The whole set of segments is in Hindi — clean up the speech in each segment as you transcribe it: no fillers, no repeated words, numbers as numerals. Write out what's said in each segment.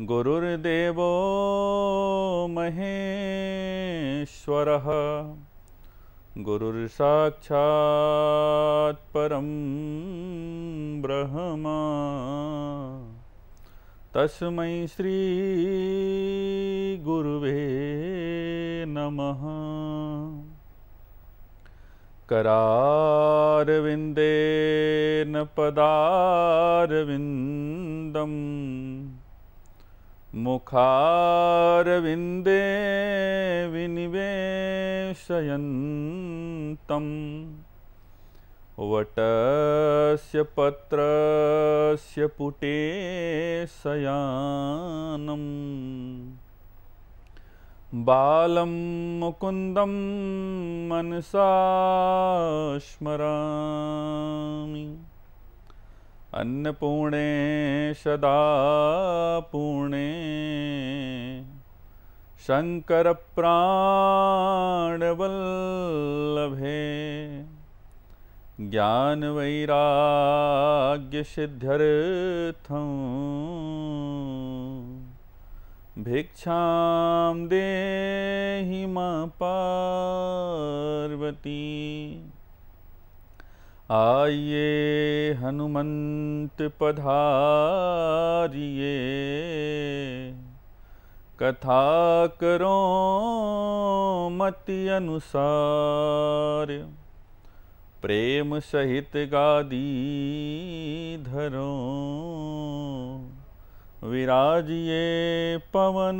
गुरुर्देवो महेश्वरः गुरुर्साक्षात् परं ब्रह्म तस्मै श्री गुरुवे नमः। करारविन्देन पदारविन्दम् मुखारविन्दे विनिवेशयन्तं वटस्य पत्रस्य पुटे शयानं बालं मुकुन्दं मनसा स्मरामि। अन्नपूर्णे सदा पूर्णे शङ्करप्राणवल्लभे ज्ञानवैराग्यसिद्ध्यर्थं भिक्षां देहि मा पार्वती। आइए हनुमंत पधारिए कथा करो मति अनुसार प्रेम सहित गादी धरो विराजिए पवन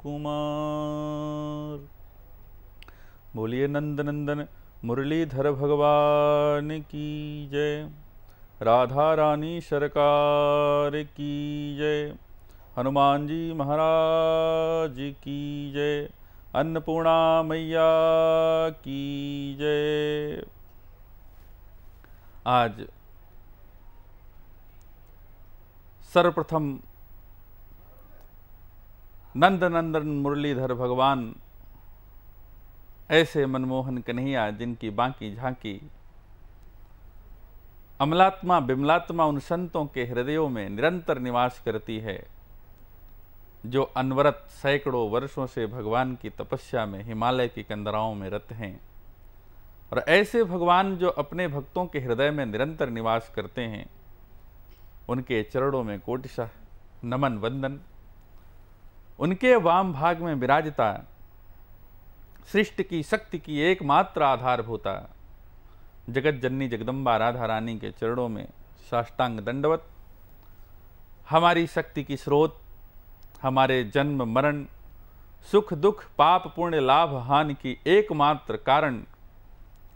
कुमार। बोलिए नंदनंदन मुरलीधर भगवान की जय। राधा रानी सरकार की जय। हनुमान जी महाराज की जय। अन्नपूर्णा मैया की जय। आज सर्वप्रथम नंदनंदन मुरलीधर भगवान ऐसे मनमोहन कन्हैया जिनकी बांकी झांकी अमलात्मा बिमलात्मा उन संतों के हृदयों में निरंतर निवास करती है जो अनवरत सैकड़ों वर्षों से भगवान की तपस्या में हिमालय की कंदराओं में रत हैं। और ऐसे भगवान जो अपने भक्तों के हृदय में निरंतर निवास करते हैं, उनके चरणों में कोटिशः नमन वंदन। उनके वाम भाग में विराजता सृष्टि की शक्ति की एकमात्र आधारभूता जगत जननी जगदम्बा राधा रानी के चरणों में साष्टांग दंडवत। हमारी शक्ति की स्रोत, हमारे जन्म मरण सुख दुख पाप पुण्य लाभ हानि की एकमात्र कारण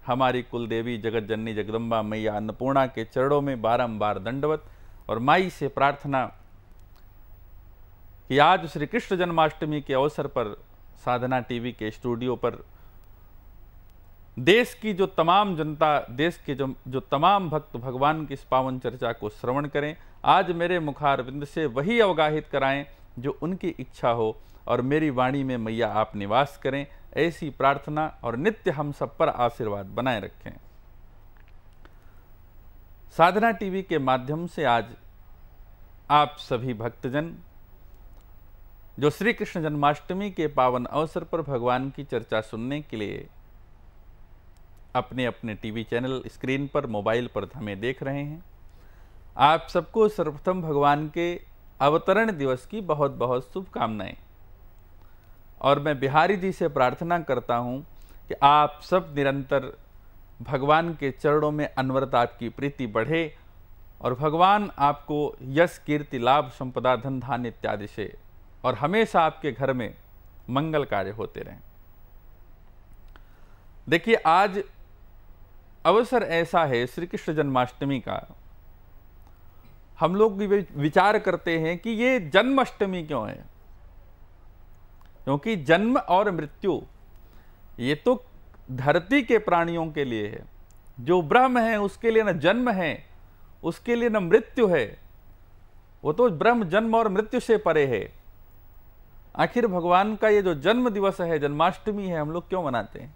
हमारी कुलदेवी जगत जननी जगदम्बा मैया अन्नपूर्णा के चरणों में बारंबार दंडवत। और माई से प्रार्थना कि आज श्री कृष्ण जन्माष्टमी के अवसर पर साधना टीवी के स्टूडियो पर देश की जो तमाम जनता, देश के जो तमाम भक्त भगवान की इस पावन चर्चा को श्रवण करें। आज मेरे मुखारविंद से वही अवगाहित कराएं जो उनकी इच्छा हो और मेरी वाणी में मैया आप निवास करें, ऐसी प्रार्थना और नित्य हम सब पर आशीर्वाद बनाए रखें। साधना टीवी के माध्यम से आज आप सभी भक्तजन जो श्री कृष्ण जन्माष्टमी के पावन अवसर पर भगवान की चर्चा सुनने के लिए अपने अपने टीवी चैनल स्क्रीन पर मोबाइल पर हमें देख रहे हैं, आप सबको सर्वप्रथम भगवान के अवतरण दिवस की बहुत बहुत शुभकामनाएं। और मैं बिहारी जी से प्रार्थना करता हूं कि आप सब निरंतर भगवान के चरणों में अनवरत आपकी प्रीति बढ़े और भगवान आपको यश कीर्ति लाभ संपदा धन धान्य इत्यादि से और हमेशा आपके घर में मंगल कार्य होते रहें। देखिए, आज अवसर ऐसा है श्री कृष्ण जन्माष्टमी का, हम लोग भी विचार करते हैं कि ये जन्माष्टमी क्यों है। क्योंकि जन्म और मृत्यु ये तो धरती के प्राणियों के लिए है। जो ब्रह्म है उसके लिए न जन्म है, उसके लिए न मृत्यु है, वो तो ब्रह्म जन्म और मृत्यु से परे है। आखिर भगवान का ये जो जन्म दिवस है, जन्माष्टमी है, हम लोग क्यों मनाते हैं?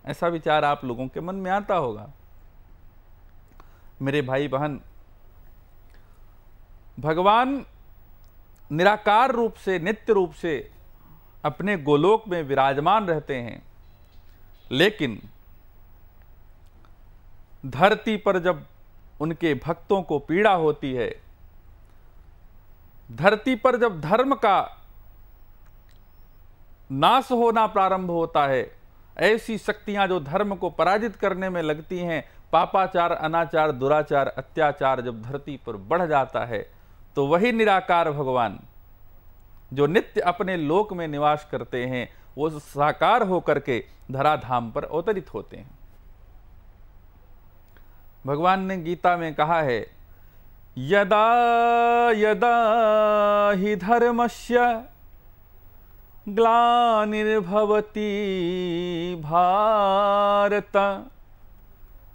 ऐसा विचार आप लोगों के मन में आता होगा। मेरे भाई बहन, भगवान निराकार रूप से, नित्य रूप से अपने गोलोक में विराजमान रहते हैं, लेकिन धरती पर जब उनके भक्तों को पीड़ा होती है, धरती पर जब धर्म का नाश होना प्रारंभ होता है, ऐसी शक्तियां जो धर्म को पराजित करने में लगती हैं, पापाचार, अनाचार, दुराचार, अत्याचार जब धरती पर बढ़ जाता है, तो वही निराकार भगवान जो नित्य अपने लोक में निवास करते हैं, वो साकार होकर के धराधाम पर अवतरित होते हैं। भगवान ने गीता में कहा है, यदा यदा हि धर्मस्य ग्लानिर्भवति भारत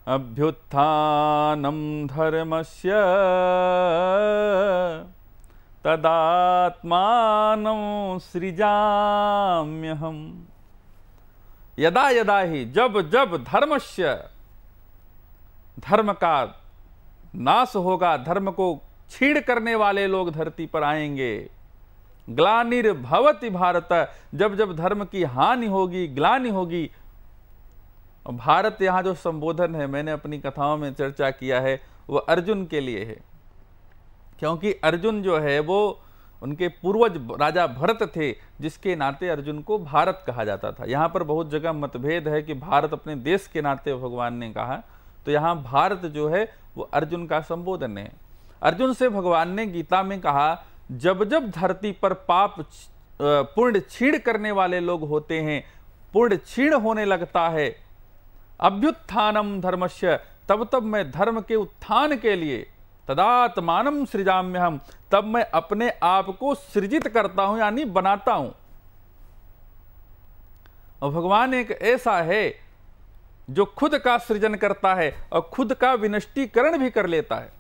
अभ्युत्थानं धर्मस्य तदात्मानं सृजाम्यहम्। यदा यदा ही, जब जब धर्मस्य, धर्म का नाश होगा, धर्म को छीड़ करने वाले लोग धरती पर आएंगे, ग्लानिर्भवति भारत, जब जब धर्म की हानि होगी, ग्लानि होगी। भारत यहां जो संबोधन है, मैंने अपनी कथाओं में चर्चा किया है, वो अर्जुन के लिए है, क्योंकि अर्जुन जो है वो उनके पूर्वज राजा भरत थे, जिसके नाते अर्जुन को भारत कहा जाता था। यहाँ पर बहुत जगह मतभेद है कि भारत अपने देश के नाते भगवान ने कहा, तो यहाँ भारत जो है वो अर्जुन का संबोधन है। अर्जुन से भगवान ने गीता में कहा, जब जब धरती पर पाप पुण्य छीण करने वाले लोग होते हैं, पुण्य छीण होने लगता है, अभ्युत्थानम धर्मस्य, तब तब मैं धर्म के उत्थान के लिए, तदात्मानं सृजाम्यहम्, तब मैं अपने आप को सृजित करता हूं, यानी बनाता हूं। और भगवान एक ऐसा है जो खुद का सृजन करता है और खुद का विनष्टीकरण भी कर लेता है।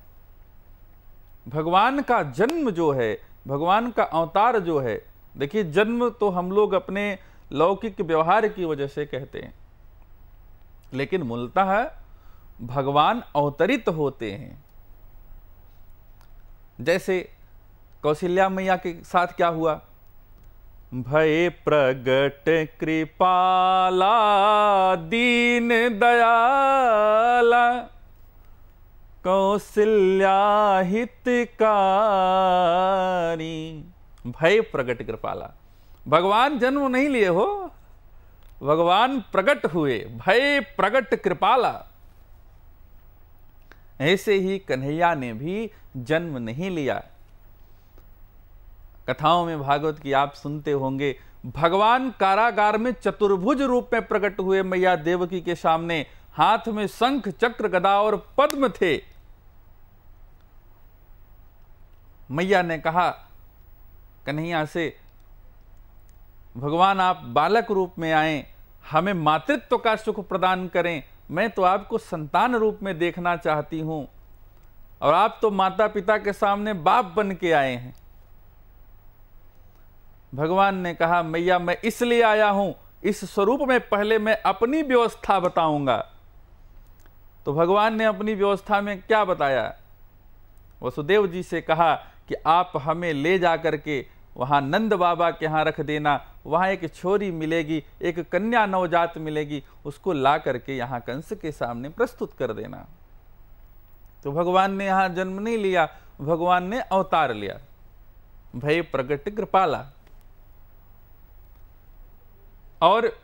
भगवान का जन्म जो है, भगवान का अवतार जो है, देखिए जन्म तो हम लोग अपने लौकिक व्यवहार की वजह से कहते हैं, लेकिन मूलतः भगवान अवतरित होते हैं। जैसे कौशल्या मैया के साथ क्या हुआ, भय प्रगट कृपाला दीन दयाला कौशल्या हितकारी। भय प्रगट कृपाला, भगवान जन्म नहीं लिए हो, भगवान प्रकट हुए, भय प्रगट कृपाला। ऐसे ही कन्हैया ने भी जन्म नहीं लिया। कथाओं में भागवत की आप सुनते होंगे, भगवान कारागार में चतुर्भुज रूप में प्रकट हुए मैया देवकी के सामने, हाथ में शंख, चक्र, गदा और पद्म थे। मैया ने कहा कन्हैया से, भगवान आप बालक रूप में आए, हमें मातृत्व का सुख प्रदान करें, मैं तो आपको संतान रूप में देखना चाहती हूं, और आप तो माता पिता के सामने बाप बन के आए हैं। भगवान ने कहा, मैया मैं इसलिए आया हूं, इस स्वरूप में पहले मैं अपनी व्यवस्था बताऊंगा। तो भगवान ने अपनी व्यवस्था में क्या बताया, वसुदेव जी से कहा कि आप हमें ले जा करके वहां नंद बाबा के यहाँ रख देना, वहां एक छोरी मिलेगी, एक कन्या नवजात मिलेगी, उसको ला करके यहाँ कंस के सामने प्रस्तुत कर देना। तो भगवान ने यहाँ जन्म नहीं लिया, भगवान ने अवतार लिया, भय प्रगट कृपाला। और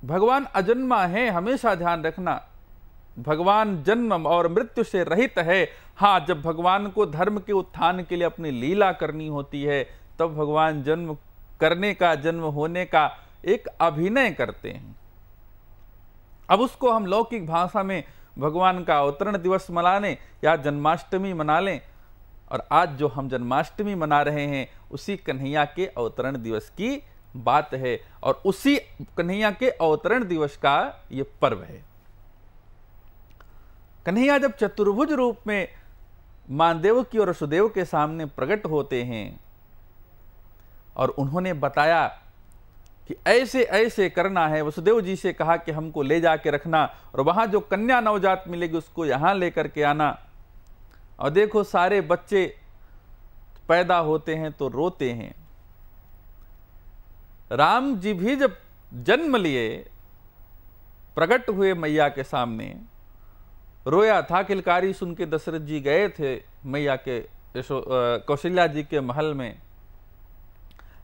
भगवान अजन्मा है, हमेशा ध्यान रखना, भगवान जन्म और मृत्यु से रहित है। हाँ, जब भगवान को धर्म के उत्थान के लिए अपनी लीला करनी होती है, तब भगवान जन्म करने का, जन्म होने का एक अभिनय करते हैं। अब उसको हम लौकिक भाषा में भगवान का अवतरण दिवस मना लें या जन्माष्टमी मना लें, और आज जो हम जन्माष्टमी मना रहे हैं उसी कन्हैया के अवतरण दिवस की बात है, और उसी कन्हैया के अवतरण दिवस का ये पर्व है। कन्हैया जब चतुर्भुज रूप में मां देवकी और वसुदेव के सामने प्रकट होते हैं, और उन्होंने बताया कि ऐसे ऐसे करना है, वसुदेव जी से कहा कि हमको ले जाके रखना, और वहां जो कन्या नवजात मिलेगी उसको यहां लेकर के आना। और देखो सारे बच्चे पैदा होते हैं तो रोते हैं। राम जी भी जब जन्म लिए, प्रकट हुए मैया के सामने, रोया था। किलकारी सुन के दशरथ जी गए थे मैया के कौशल्या जी के महल में,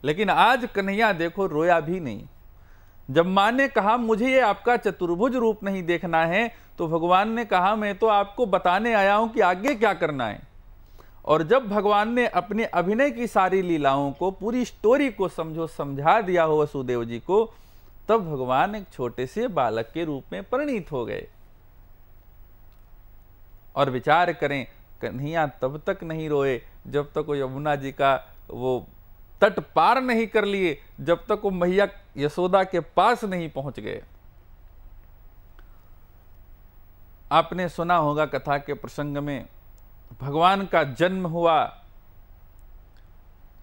लेकिन आज कन्हैया देखो रोया भी नहीं। जब मां ने कहा मुझे ये आपका चतुर्भुज रूप नहीं देखना है, तो भगवान ने कहा मैं तो आपको बताने आया हूं कि आगे क्या करना है। और जब भगवान ने अपने अभिनय की सारी लीलाओं को, पूरी स्टोरी को समझा दिया हो वसुदेव जी को, तब भगवान एक छोटे से बालक के रूप में परिणीत हो गए। और विचार करें, कन्हैया तब तक नहीं रोए जब तक वो यमुना जी का वो तट पार नहीं कर लिए, जब तक वो मैया यशोदा के पास नहीं पहुंच गए। आपने सुना होगा कथा के प्रसंग में, भगवान का जन्म हुआ,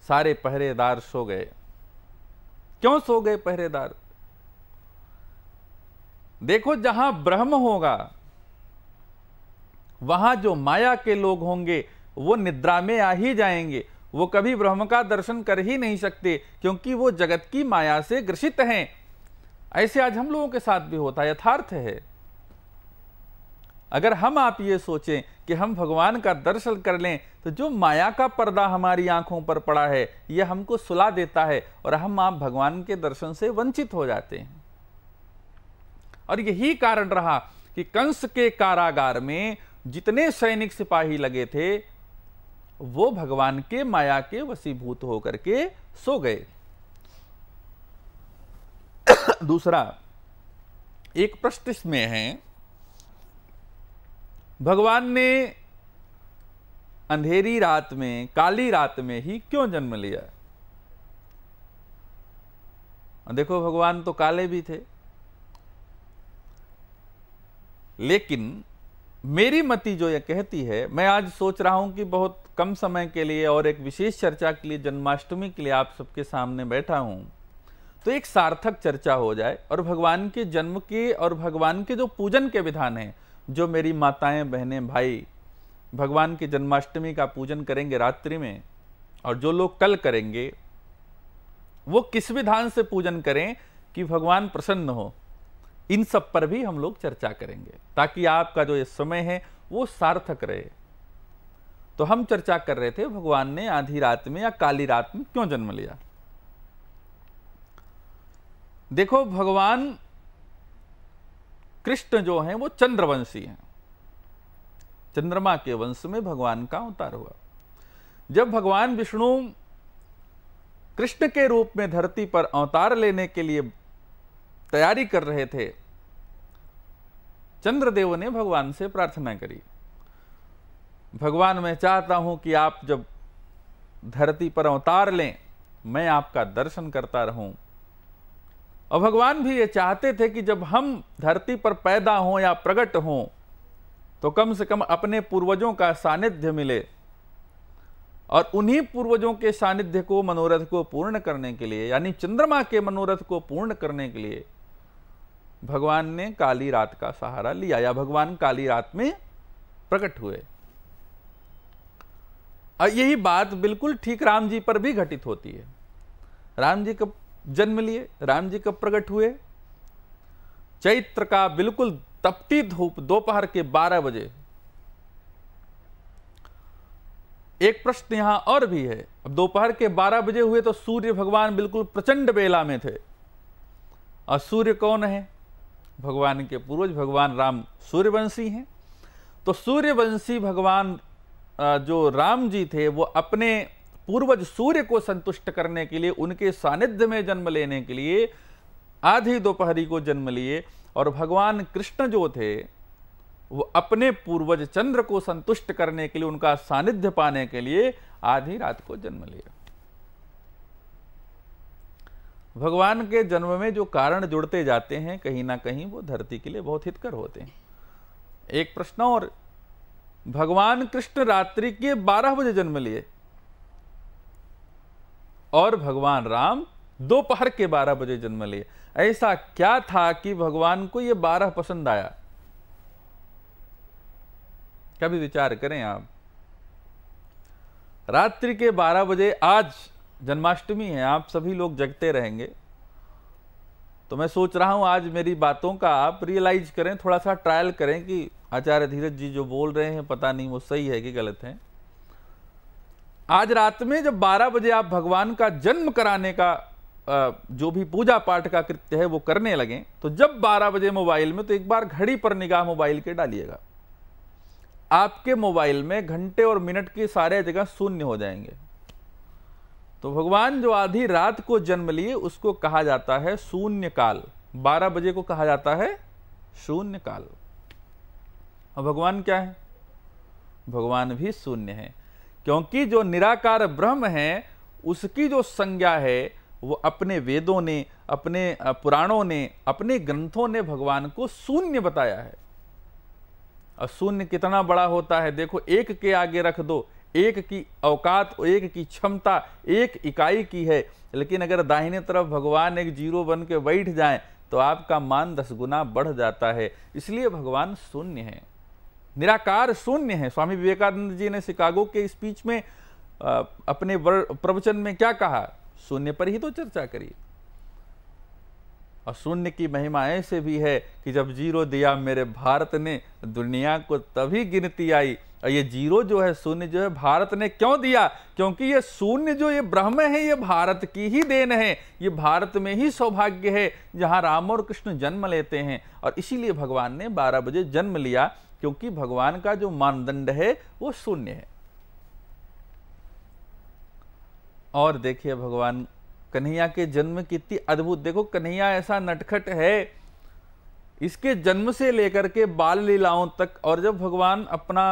सारे पहरेदार सो गए। क्यों सो गए पहरेदार? देखो, जहां ब्रह्म होगा वहां जो माया के लोग होंगे वो निद्रा में आ ही जाएंगे। वो कभी ब्रह्म का दर्शन कर ही नहीं सकते, क्योंकि वो जगत की माया से ग्रसित हैं। ऐसे आज हम लोगों के साथ भी होता है, यथार्थ है। अगर हम आप ये सोचें कि हम भगवान का दर्शन कर लें, तो जो माया का पर्दा हमारी आंखों पर पड़ा है ये हमको सुला देता है और हम आप भगवान के दर्शन से वंचित हो जाते हैं। और यही कारण रहा कि कंस के कारागार में जितने सैनिक सिपाही लगे थे वो भगवान के माया के वशीभूत होकर के सो गए। दूसरा एक प्रश्न इसमें है, भगवान ने अंधेरी रात में, काली रात में ही क्यों जन्म लिया? देखो, भगवान तो काले भी थे, लेकिन मेरी मति जो ये कहती है, मैं आज सोच रहा हूं कि बहुत कम समय के लिए और एक विशेष चर्चा के लिए, जन्माष्टमी के लिए आप सबके सामने बैठा हूं, तो एक सार्थक चर्चा हो जाए और भगवान के जन्म के और भगवान के जो पूजन के विधान हैं, जो मेरी माताएं, बहनें, भाई भगवान के जन्माष्टमी का पूजन करेंगे रात्रि में, और जो लोग कल करेंगे वो किस विधान से पूजन करें कि भगवान प्रसन्न हो, इन सब पर भी हम लोग चर्चा करेंगे, ताकि आपका जो ये समय है वो सार्थक रहे। तो हम चर्चा कर रहे थे भगवान ने आधी रात में या काली रात में क्यों जन्म लिया। देखो, भगवान कृष्ण जो हैं वो चंद्रवंशी हैं, चंद्रमा के वंश में भगवान का अवतार हुआ। जब भगवान विष्णु कृष्ण के रूप में धरती पर अवतार लेने के लिए तैयारी कर रहे थे, चंद्रदेव ने भगवान से प्रार्थना करी, भगवान मैं चाहता हूं कि आप जब धरती पर अवतार लें मैं आपका दर्शन करता रहूं। और भगवान भी ये चाहते थे कि जब हम धरती पर पैदा हों या प्रकट हों तो कम से कम अपने पूर्वजों का सानिध्य मिले, और उन्हीं पूर्वजों के सानिध्य को, मनोरथ को पूर्ण करने के लिए, यानी चंद्रमा के मनोरथ को पूर्ण करने के लिए भगवान ने काली रात का सहारा लिया, या भगवान काली रात में प्रकट हुए। और यही बात बिल्कुल ठीक राम जी पर भी घटित होती है। राम जी कब जन्म लिए, राम जी कब प्रकट हुए? चैत्र का बिल्कुल तपती धूप, दोपहर के 12 बजे। एक प्रश्न यहां और भी है, अब दोपहर के 12 बजे हुए तो सूर्य भगवान बिल्कुल प्रचंड बेला में थे, और सूर्य कौन है? भगवान के पूर्वज भगवान राम सूर्यवंशी हैं। तो सूर्यवंशी भगवान जो राम जी थे वो अपने पूर्वज सूर्य को संतुष्ट करने के लिए, उनके सानिध्य में जन्म लेने के लिए आधी दोपहरी को जन्म लिए, और भगवान कृष्ण जो थे वो अपने पूर्वज चंद्र को संतुष्ट करने के लिए, उनका सानिध्य पाने के लिए आधी रात को जन्म लिया। भगवान के जन्म में जो कारण जुड़ते जाते हैं कहीं ना कहीं वो धरती के लिए बहुत हितकर होते हैं। एक प्रश्न और, भगवान कृष्ण रात्रि के 12 बजे जन्म लिए और भगवान राम दोपहर के 12 बजे जन्म लिए। ऐसा क्या था कि भगवान को ये 12 पसंद आया? कभी विचार करें आप। रात्रि के 12 बजे, आज जन्माष्टमी है, आप सभी लोग जगते रहेंगे, तो मैं सोच रहा हूं आज मेरी बातों का आप रियलाइज करें, थोड़ा सा ट्रायल करें कि आचार्य धीरज जी जो बोल रहे हैं पता नहीं वो सही है कि गलत है। आज रात में जब 12 बजे आप भगवान का जन्म कराने का जो भी पूजा पाठ का कृत्य है वो करने लगे, तो जब 12 बजे मोबाइल में, तो एक बार घड़ी पर निगाह मोबाइल के डालिएगा। आपके मोबाइल में घंटे और मिनट की सारे जगह शून्य हो जाएंगे। तो भगवान जो आधी रात को जन्म लिए उसको कहा जाता है शून्य काल। 12 बजे को कहा जाता है शून्य काल। और भगवान क्या है? भगवान भी शून्य है, क्योंकि जो निराकार ब्रह्म है उसकी जो संज्ञा है वो अपने वेदों ने, अपने पुराणों ने, अपने ग्रंथों ने भगवान को शून्य बताया है। और शून्य कितना बड़ा होता है देखो, एक के आगे रख दो, एक की औकात, एक की क्षमता एक इकाई की है, लेकिन अगर दाहिने तरफ भगवान एक जीरो बन के बैठ जाएं तो आपका मान 10 गुना बढ़ जाता है। इसलिए भगवान शून्य है, निराकार शून्य है। स्वामी विवेकानंद जी ने शिकागो के स्पीच में अपने प्रवचन में क्या कहा? शून्य पर ही तो चर्चा करी। और शून्य की महिमा ऐसे भी है कि जब जीरो दिया मेरे भारत ने, दुनिया को तभी गिनती आई। और ये जीरो जो है, शून्य जो है, भारत ने क्यों दिया? क्योंकि ये शून्य जो ये ब्रह्म है ये भारत की ही देन है। ये भारत में ही सौभाग्य है जहां राम और कृष्ण जन्म लेते हैं। और इसीलिए भगवान ने 12 बजे जन्म लिया, क्योंकि भगवान का जो मानदंड है वो शून्य है। और देखिए भगवान कन्हैया के जन्म कितनी अद्भुत, देखो कन्हैया ऐसा नटखट है, इसके जन्म से लेकर के बाल लीलाओं तक। और जब भगवान अपना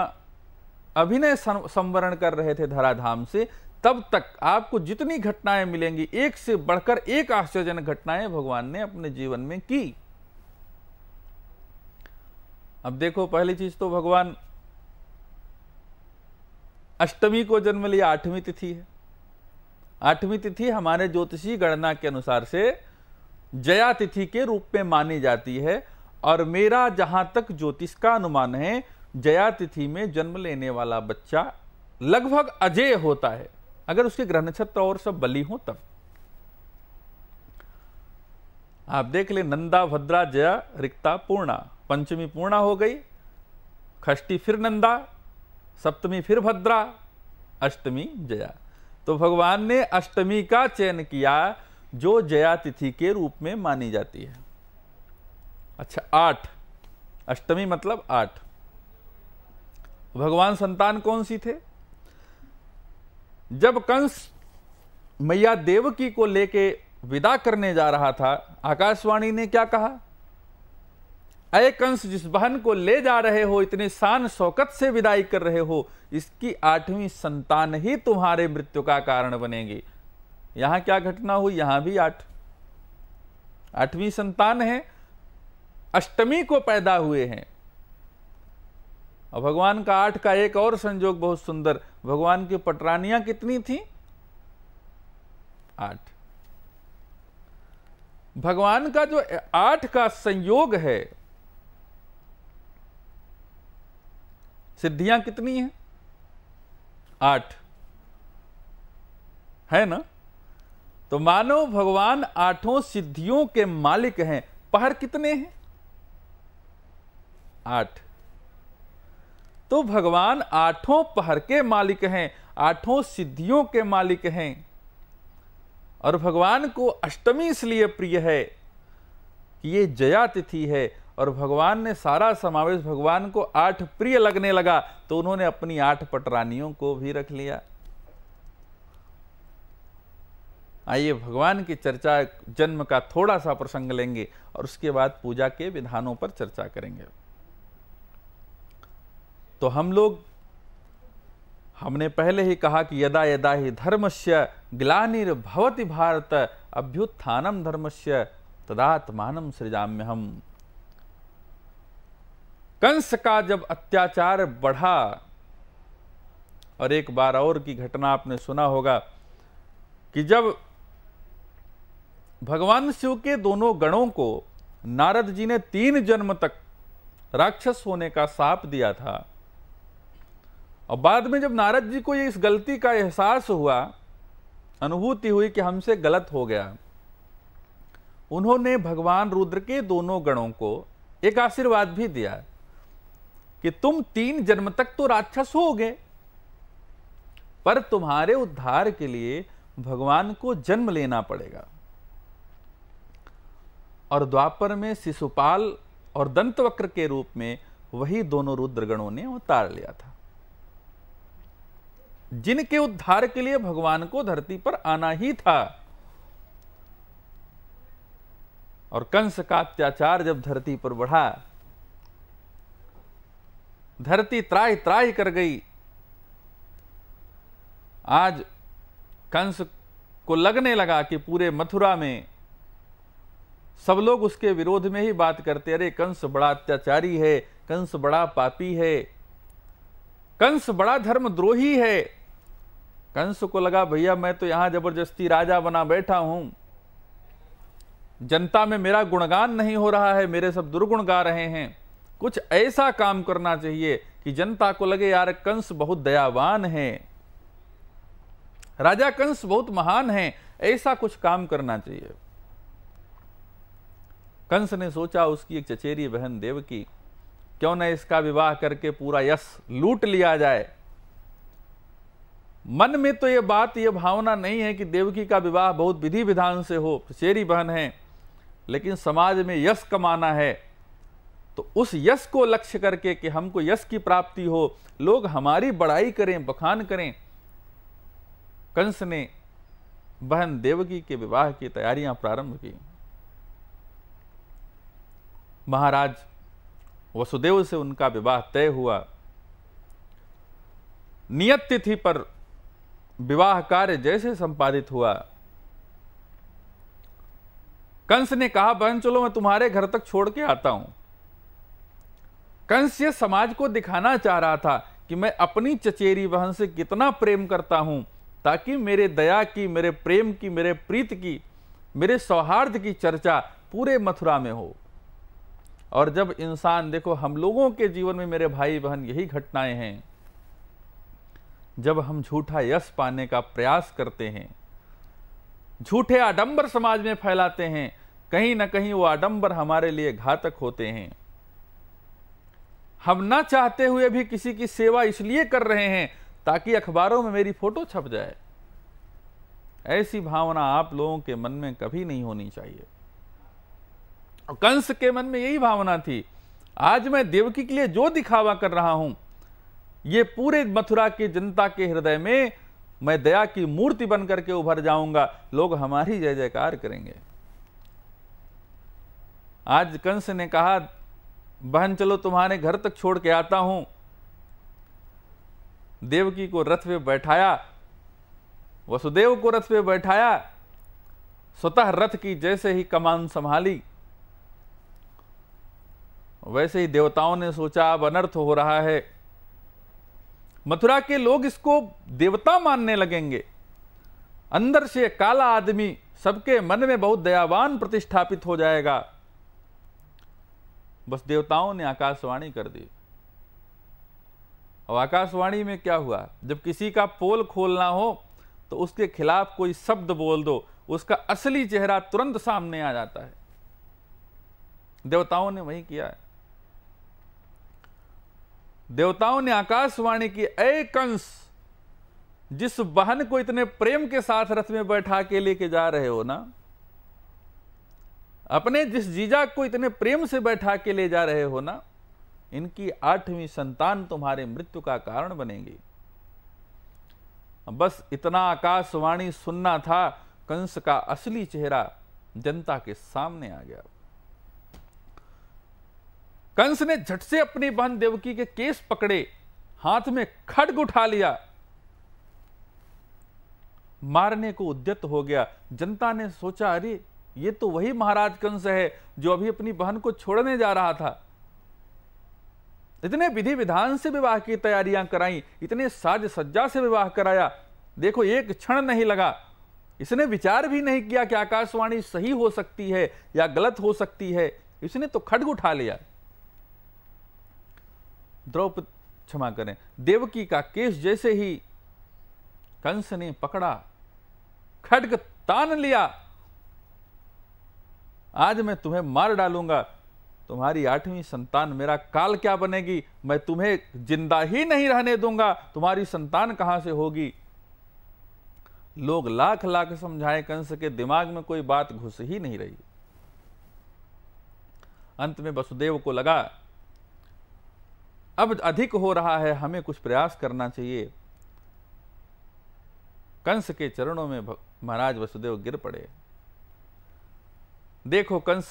अभिनय संवरण कर रहे थे धराधाम से, तब तक आपको जितनी घटनाएं मिलेंगी, एक से बढ़कर एक आश्चर्यजनक घटनाएं भगवान ने अपने जीवन में की। अब देखो, पहली चीज तो भगवान अष्टमी को जन्म लिया, 8वीं तिथि है। 8वीं तिथि हमारे ज्योतिषी गणना के अनुसार से जया तिथि के रूप में मानी जाती है। और मेरा जहां तक ज्योतिष का अनुमान है, जया तिथि में जन्म लेने वाला बच्चा लगभग अजेय होता है, अगर उसके ग्रह नक्षत्र और सब बली हो तब। आप देख ले, नंदा, भद्रा, जया, रिक्ता, पूर्णा। पंचमी पूर्णा हो गई, षष्ठी फिर नंदा, सप्तमी फिर भद्रा, अष्टमी जया। तो भगवान ने अष्टमी का चयन किया जो जया तिथि के रूप में मानी जाती है। अच्छा, 8, अष्टमी मतलब 8। भगवान संतान कौन सी थे? जब कंस मैया देवकी को लेके विदा करने जा रहा था, आकाशवाणी ने क्या कहा? अय कंस, जिस बहन को ले जा रहे हो, इतने शान शौकत से विदाई कर रहे हो, इसकी 8वीं संतान ही तुम्हारे मृत्यु का कारण बनेगी। यहां क्या घटना हुई? यहां भी 8वीं संतान है, अष्टमी को पैदा हुए हैं। और भगवान का 8 का एक और संयोग बहुत सुंदर, भगवान की पटरानियां कितनी थी? 8। भगवान का जो 8 का संयोग है, सिद्धियां कितनी हैं? 8 है ना? तो मानो भगवान 8 सिद्धियों के मालिक हैं। पहर कितने हैं? 8। तो भगवान 8 पहर के मालिक हैं, 8 सिद्धियों के मालिक हैं। और भगवान को अष्टमी इसलिए प्रिय है कि ये जया तिथि है। और भगवान ने सारा समावेश, भगवान को 8 प्रिय लगने लगा तो उन्होंने अपनी 8 पटरानियों को भी रख लिया। आइए भगवान की चर्चा, जन्म का थोड़ा सा प्रसंग लेंगे और उसके बाद पूजा के विधानों पर चर्चा करेंगे। तो हमने पहले ही कहा कि यदा यदा ही धर्मस्य ग्लानिर्भवति भारत अभ्युत्थानम धर्मस्य तदात्मानं सृजाम्यहम्। कंस का जब अत्याचार बढ़ा, और एक बार और की घटना आपने सुना होगा कि जब भगवान शिव के दोनों गणों को नारद जी ने 3 जन्म तक राक्षस होने का शाप दिया था, और बाद में जब नारद जी को ये इस गलती का एहसास हुआ, अनुभूति हुई कि हमसे गलत हो गया, उन्होंने भगवान रुद्र के दोनों गणों को एक आशीर्वाद भी दिया कि तुम 3 जन्म तक तो राक्षस होगे, पर तुम्हारे उद्धार के लिए भगवान को जन्म लेना पड़ेगा। और द्वापर में शिशुपाल और दंतवक्र के रूप में वही दोनों रुद्रगणों ने अवतार लिया था, जिनके उद्धार के लिए भगवान को धरती पर आना ही था। और कंस का अत्याचार जब धरती पर बढ़ा, धरती त्राहि त्राहि कर गई। आज कंस को लगने लगा कि पूरे मथुरा में सब लोग उसके विरोध में ही बात करते, अरे कंस बड़ा अत्याचारी है, कंस बड़ा पापी है, कंस बड़ा धर्मद्रोही है। कंस को लगा भैया मैं तो यहां जबरदस्ती राजा बना बैठा हूं, जनता में मेरा गुणगान नहीं हो रहा है, मेरे सब दुर्गुण गा रहे हैं, कुछ ऐसा काम करना चाहिए कि जनता को लगे यार कंस बहुत दयावान है, राजा कंस बहुत महान है, ऐसा कुछ काम करना चाहिए। कंस ने सोचा उसकी एक चचेरी बहन देवकी, क्यों न इसका विवाह करके पूरा यश लूट लिया जाए। मन में तो ये भावना नहीं है कि देवकी का विवाह बहुत विधि विधान से हो, चचेरी बहन है, लेकिन समाज में यश कमाना है, तो उस यश को लक्ष्य करके कि हमको यश की प्राप्ति हो, लोग हमारी बड़ाई करें, बखान करें, कंस ने बहन देवकी के विवाह की तैयारियां प्रारंभ की। महाराज वसुदेव से उनका विवाह तय हुआ। नियत तिथि पर विवाह कार्य जैसे संपादित हुआ, कंस ने कहा बहन चलो मैं तुम्हारे घर तक छोड़ के आता हूं। कंस ये समाज को दिखाना चाह रहा था कि मैं अपनी चचेरी बहन से कितना प्रेम करता हूं, ताकि मेरे दया की, मेरे प्रेम की, मेरे प्रीत की, मेरे सौहार्द की चर्चा पूरे मथुरा में हो। और जब इंसान, देखो हम लोगों के जीवन में मेरे भाई बहन यही घटनाएं हैं, जब हम झूठा यश पाने का प्रयास करते हैं, झूठे आडंबर समाज में फैलाते हैं, कहीं ना कहीं वो आडंबर हमारे लिए घातक होते हैं। हम ना चाहते हुए भी किसी की सेवा इसलिए कर रहे हैं ताकि अखबारों में मेरी फोटो छप जाए। ऐसी भावना आप लोगों के मन में कभी नहीं होनी चाहिए। और कंस के मन में यही भावना थी, आज मैं देवकी के लिए जो दिखावा कर रहा हूं, ये पूरे मथुरा की जनता के हृदय में मैं दया की मूर्ति बनकर के उभर जाऊंगा, लोग हमारी जय जयकार करेंगे। आज कंस ने कहा बहन चलो तुम्हारे घर तक छोड़ के आता हूं। देवकी को रथ पे बैठाया, वसुदेव को रथ पे बैठाया, स्वतः रथ की जैसे ही कमान संभाली, वैसे ही देवताओं ने सोचा अब अनर्थ हो रहा है, मथुरा के लोग इसको देवता मानने लगेंगे, अंदर से काला आदमी सबके मन में बहुत दयावान प्रतिष्ठापित हो जाएगा। बस देवताओं ने आकाशवाणी कर दी। और आकाशवाणी में क्या हुआ, जब किसी का पोल खोलना हो तो उसके खिलाफ कोई शब्द बोल दो, उसका असली चेहरा तुरंत सामने आ जाता है। देवताओं ने वही किया है। देवताओं ने आकाशवाणी की, ऐ कंस, जिस बहन को इतने प्रेम के साथ रथ में बैठा के लेके जा रहे हो ना, अपने जिस जीजा को इतने प्रेम से बैठा के ले जा रहे हो ना, इनकी 8वीं संतान तुम्हारे मृत्यु का कारण बनेगी। बस इतना आकाशवाणी सुनना था, कंस का असली चेहरा जनता के सामने आ गया। कंस ने झट से अपनी बहन देवकी के केस पकड़े, हाथ में खड्ग उठा लिया, मारने को उद्यत हो गया। जनता ने सोचा अरे ये तो वही महाराज कंस है जो अभी अपनी बहन को छोड़ने जा रहा था। इतने विधि विधान से विवाह की तैयारियां कराई, इतने साज सज्जा से विवाह कराया, देखो एक क्षण नहीं लगा, इसने विचार भी नहीं किया कि आकाशवाणी सही हो सकती है या गलत हो सकती है, इसने तो खड्ग उठा लिया। क्षमा करें, देवकी का केश जैसे ही कंस ने पकड़ा, खड्ग तान लिया, आज मैं तुम्हें मार डालूंगा, तुम्हारी 8वीं संतान मेरा काल क्या बनेगी, मैं तुम्हें जिंदा ही नहीं रहने दूंगा, तुम्हारी संतान कहां से होगी। लोग लाख लाख समझाए, कंस के दिमाग में कोई बात घुस ही नहीं रही। अंत में वसुदेव को लगा अब अधिक हो रहा है, हमें कुछ प्रयास करना चाहिए। कंस के चरणों में महाराज वसुदेव गिर पड़े। देखो कंस,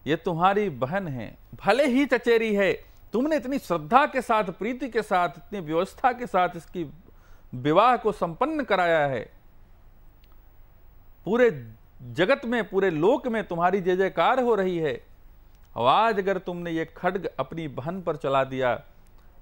ये तुम्हारी बहन है, भले ही चचेरी है, तुमने इतनी श्रद्धा के साथ, प्रीति के साथ, इतनी व्यवस्था के साथ इसकी विवाह को संपन्न कराया है। पूरे जगत में, पूरे लोक में तुम्हारी जय जयकार हो रही है। और आज अगर तुमने ये खड्ग अपनी बहन पर चला दिया,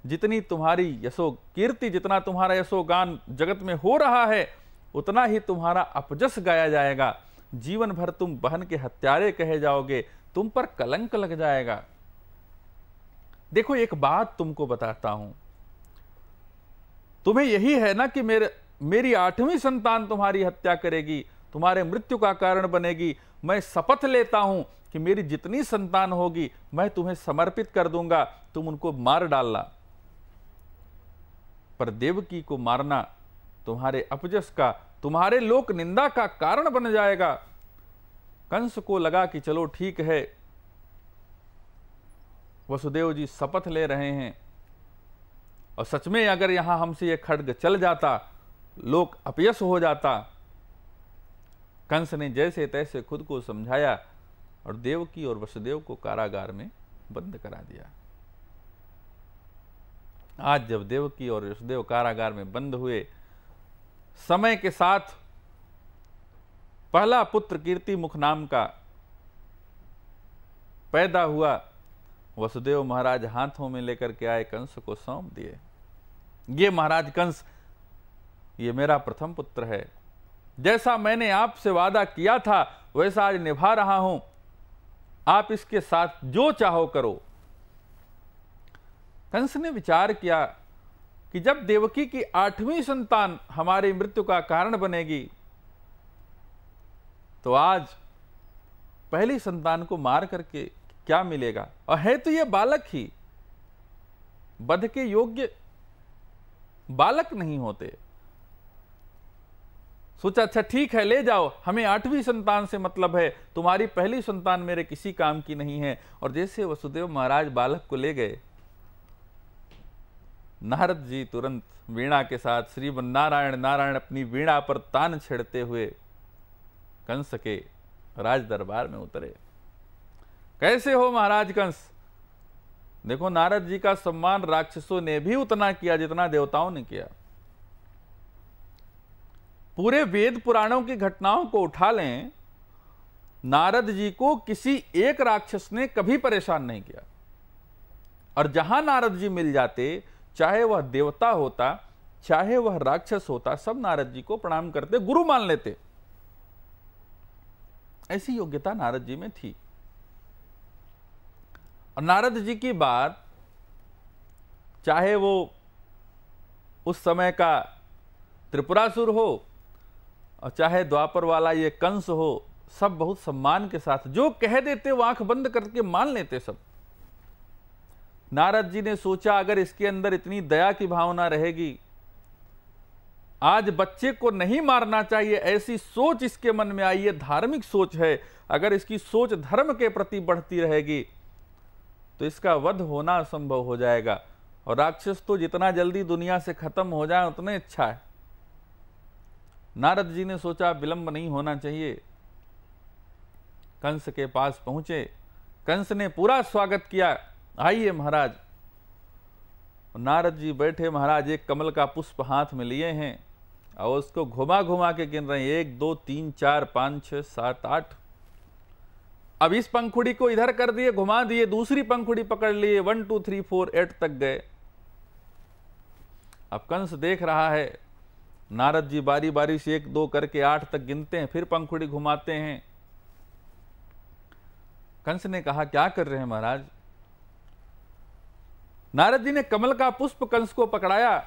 जितनी तुम्हारी यशो कीर्ति, जितना तुम्हारा यशोगान जगत में हो रहा है, उतना ही तुम्हारा अपजस गाया जाएगा। जीवन भर तुम बहन के हत्यारे कहे जाओगे, तुम पर कलंक लग जाएगा। देखो एक बात तुमको बताता हूं, तुम्हें यही है ना कि मेरी 8वीं संतान तुम्हारी हत्या करेगी, तुम्हारे मृत्यु का कारण बनेगी। मैं शपथ लेता हूं कि मेरी जितनी संतान होगी मैं तुम्हें समर्पित कर दूंगा, तुम उनको मार डालना। पर देवकी को मारना तुम्हारे अपजस का, तुम्हारे लोक निंदा का कारण बन जाएगा। कंस को लगा कि चलो ठीक है, वसुदेव जी शपथ ले रहे हैं, और सच में अगर यहां हमसे यह खड्ग चल जाता, लोक अपयश हो जाता। कंस ने जैसे तैसे खुद को समझाया और देवकी और वसुदेव को कारागार में बंद करा दिया। आज जब देवकी और वसुदेव कारागार में बंद हुए, समय के साथ पहला पुत्र कीर्तिमुख नाम का पैदा हुआ। वसुदेव महाराज हाथों में लेकर के आए, कंस को सौंप दिए। ये महाराज कंस, ये मेरा प्रथम पुत्र है, जैसा मैंने आपसे वादा किया था वैसा आज निभा रहा हूं, आप इसके साथ जो चाहो करो। कंस ने विचार किया कि जब देवकी की 8वीं संतान हमारी मृत्यु का कारण बनेगी, तो आज पहली संतान को मार करके क्या मिलेगा, और है तो ये बालक ही, वध के योग्य बालक नहीं होते। सोचा अच्छा ठीक है, ले जाओ, हमें 8वीं संतान से मतलब है, तुम्हारी पहली संतान मेरे किसी काम की नहीं है। और जैसे वसुदेव महाराज बालक को ले गए, नारद जी तुरंत वीणा के साथ श्रीमन नारायण नारायण अपनी वीणा पर तान छेड़ते हुए कंस के राज दरबार में उतरे। कैसे हो महाराज कंस? देखो नारद जी का सम्मान राक्षसों ने भी उतना किया जितना देवताओं ने किया। पूरे वेद पुराणों की घटनाओं को उठा लें, नारद जी को किसी एक राक्षस ने कभी परेशान नहीं किया। और जहां नारद जी मिल जाते, चाहे वह देवता होता चाहे वह राक्षस होता, सब नारद जी को प्रणाम करते, गुरु मान लेते। ऐसी योग्यता नारद जी में थी। और नारद जी की बात, चाहे वो उस समय का त्रिपुरासुर हो और चाहे द्वापर वाला ये कंस हो, सब बहुत सम्मान के साथ जो कह देते वो आंख बंद करके मान लेते सब। नारद जी ने सोचा अगर इसके अंदर इतनी दया की भावना रहेगी, आज बच्चे को नहीं मारना चाहिए, ऐसी सोच इसके मन में आई, ये धार्मिक सोच है। अगर इसकी सोच धर्म के प्रति बढ़ती रहेगी तो इसका वध होना असंभव हो जाएगा, और राक्षस तो जितना जल्दी दुनिया से खत्म हो जाए उतना अच्छा है। नारद जी ने सोचा विलंब नहीं होना चाहिए, कंस के पास पहुंचे। कंस ने पूरा स्वागत किया, आइए महाराज। नारद जी बैठे, महाराज एक कमल का पुष्प हाथ में लिए हैं और उसको घुमा घुमा के गिन रहे हैं, 1 2 3 4 5 6 7 8। अब इस पंखुड़ी को इधर कर दिए, घुमा दिए, दूसरी पंखुड़ी पकड़ लिए, 1 2 3 4 8 तक गए। अब कंस देख रहा है, नारद जी बारी बारी से 1 2 करके 8 तक गिनते हैं, फिर पंखुड़ी घुमाते हैं। कंस ने कहा क्या कर रहे हैं महाराज? नारद जी ने कमल का पुष्प कंस को पकड़ाया,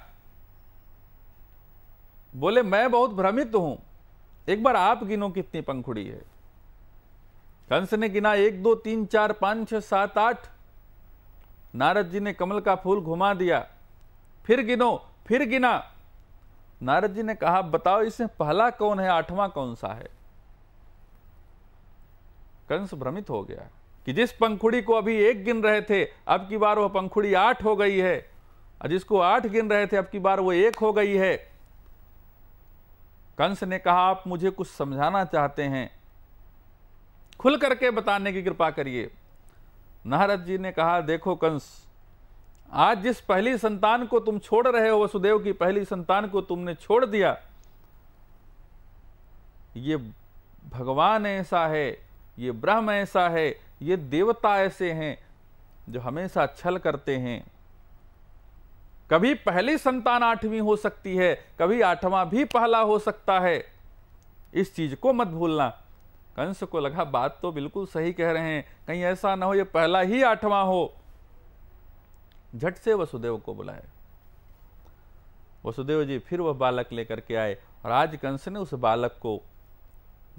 बोले मैं बहुत भ्रमित हूं, एक बार आप गिनो कितनी पंखुड़ी है। कंस ने गिना 1 2 3 4 5 6 7 8। नारद जी ने कमल का फूल घुमा दिया, फिर गिनो, फिर गिना। नारद जी ने कहा बताओ इसमें पहला कौन है, 8वां कौन सा है। कंस भ्रमित हो गया कि जिस पंखुड़ी को अभी 1 गिन रहे थे अब की बार वह पंखुड़ी 8 हो गई है, और जिसको 8 गिन रहे थे अब की बार वो 1 हो गई है। कंस ने कहा आप मुझे कुछ समझाना चाहते हैं, खुल करके बताने की कृपा करिए। नारद जी ने कहा देखो कंस, आज जिस पहली संतान को तुम छोड़ रहे हो, वसुदेव की पहली संतान को तुमने छोड़ दिया, ये भगवान ऐसा है, ये ब्रह्म ऐसा है, ये देवता ऐसे हैं जो हमेशा छल करते हैं। कभी पहली संतान 8वीं हो सकती है, कभी 8वां भी पहला हो सकता है, इस चीज को मत भूलना। कंस को लगा बात तो बिल्कुल सही कह रहे हैं, कहीं ऐसा ना हो ये पहला ही 8वां हो। झट से वसुदेव को बुलाए। वसुदेव जी फिर वह बालक लेकर के आए, और आज कंस ने उस बालक को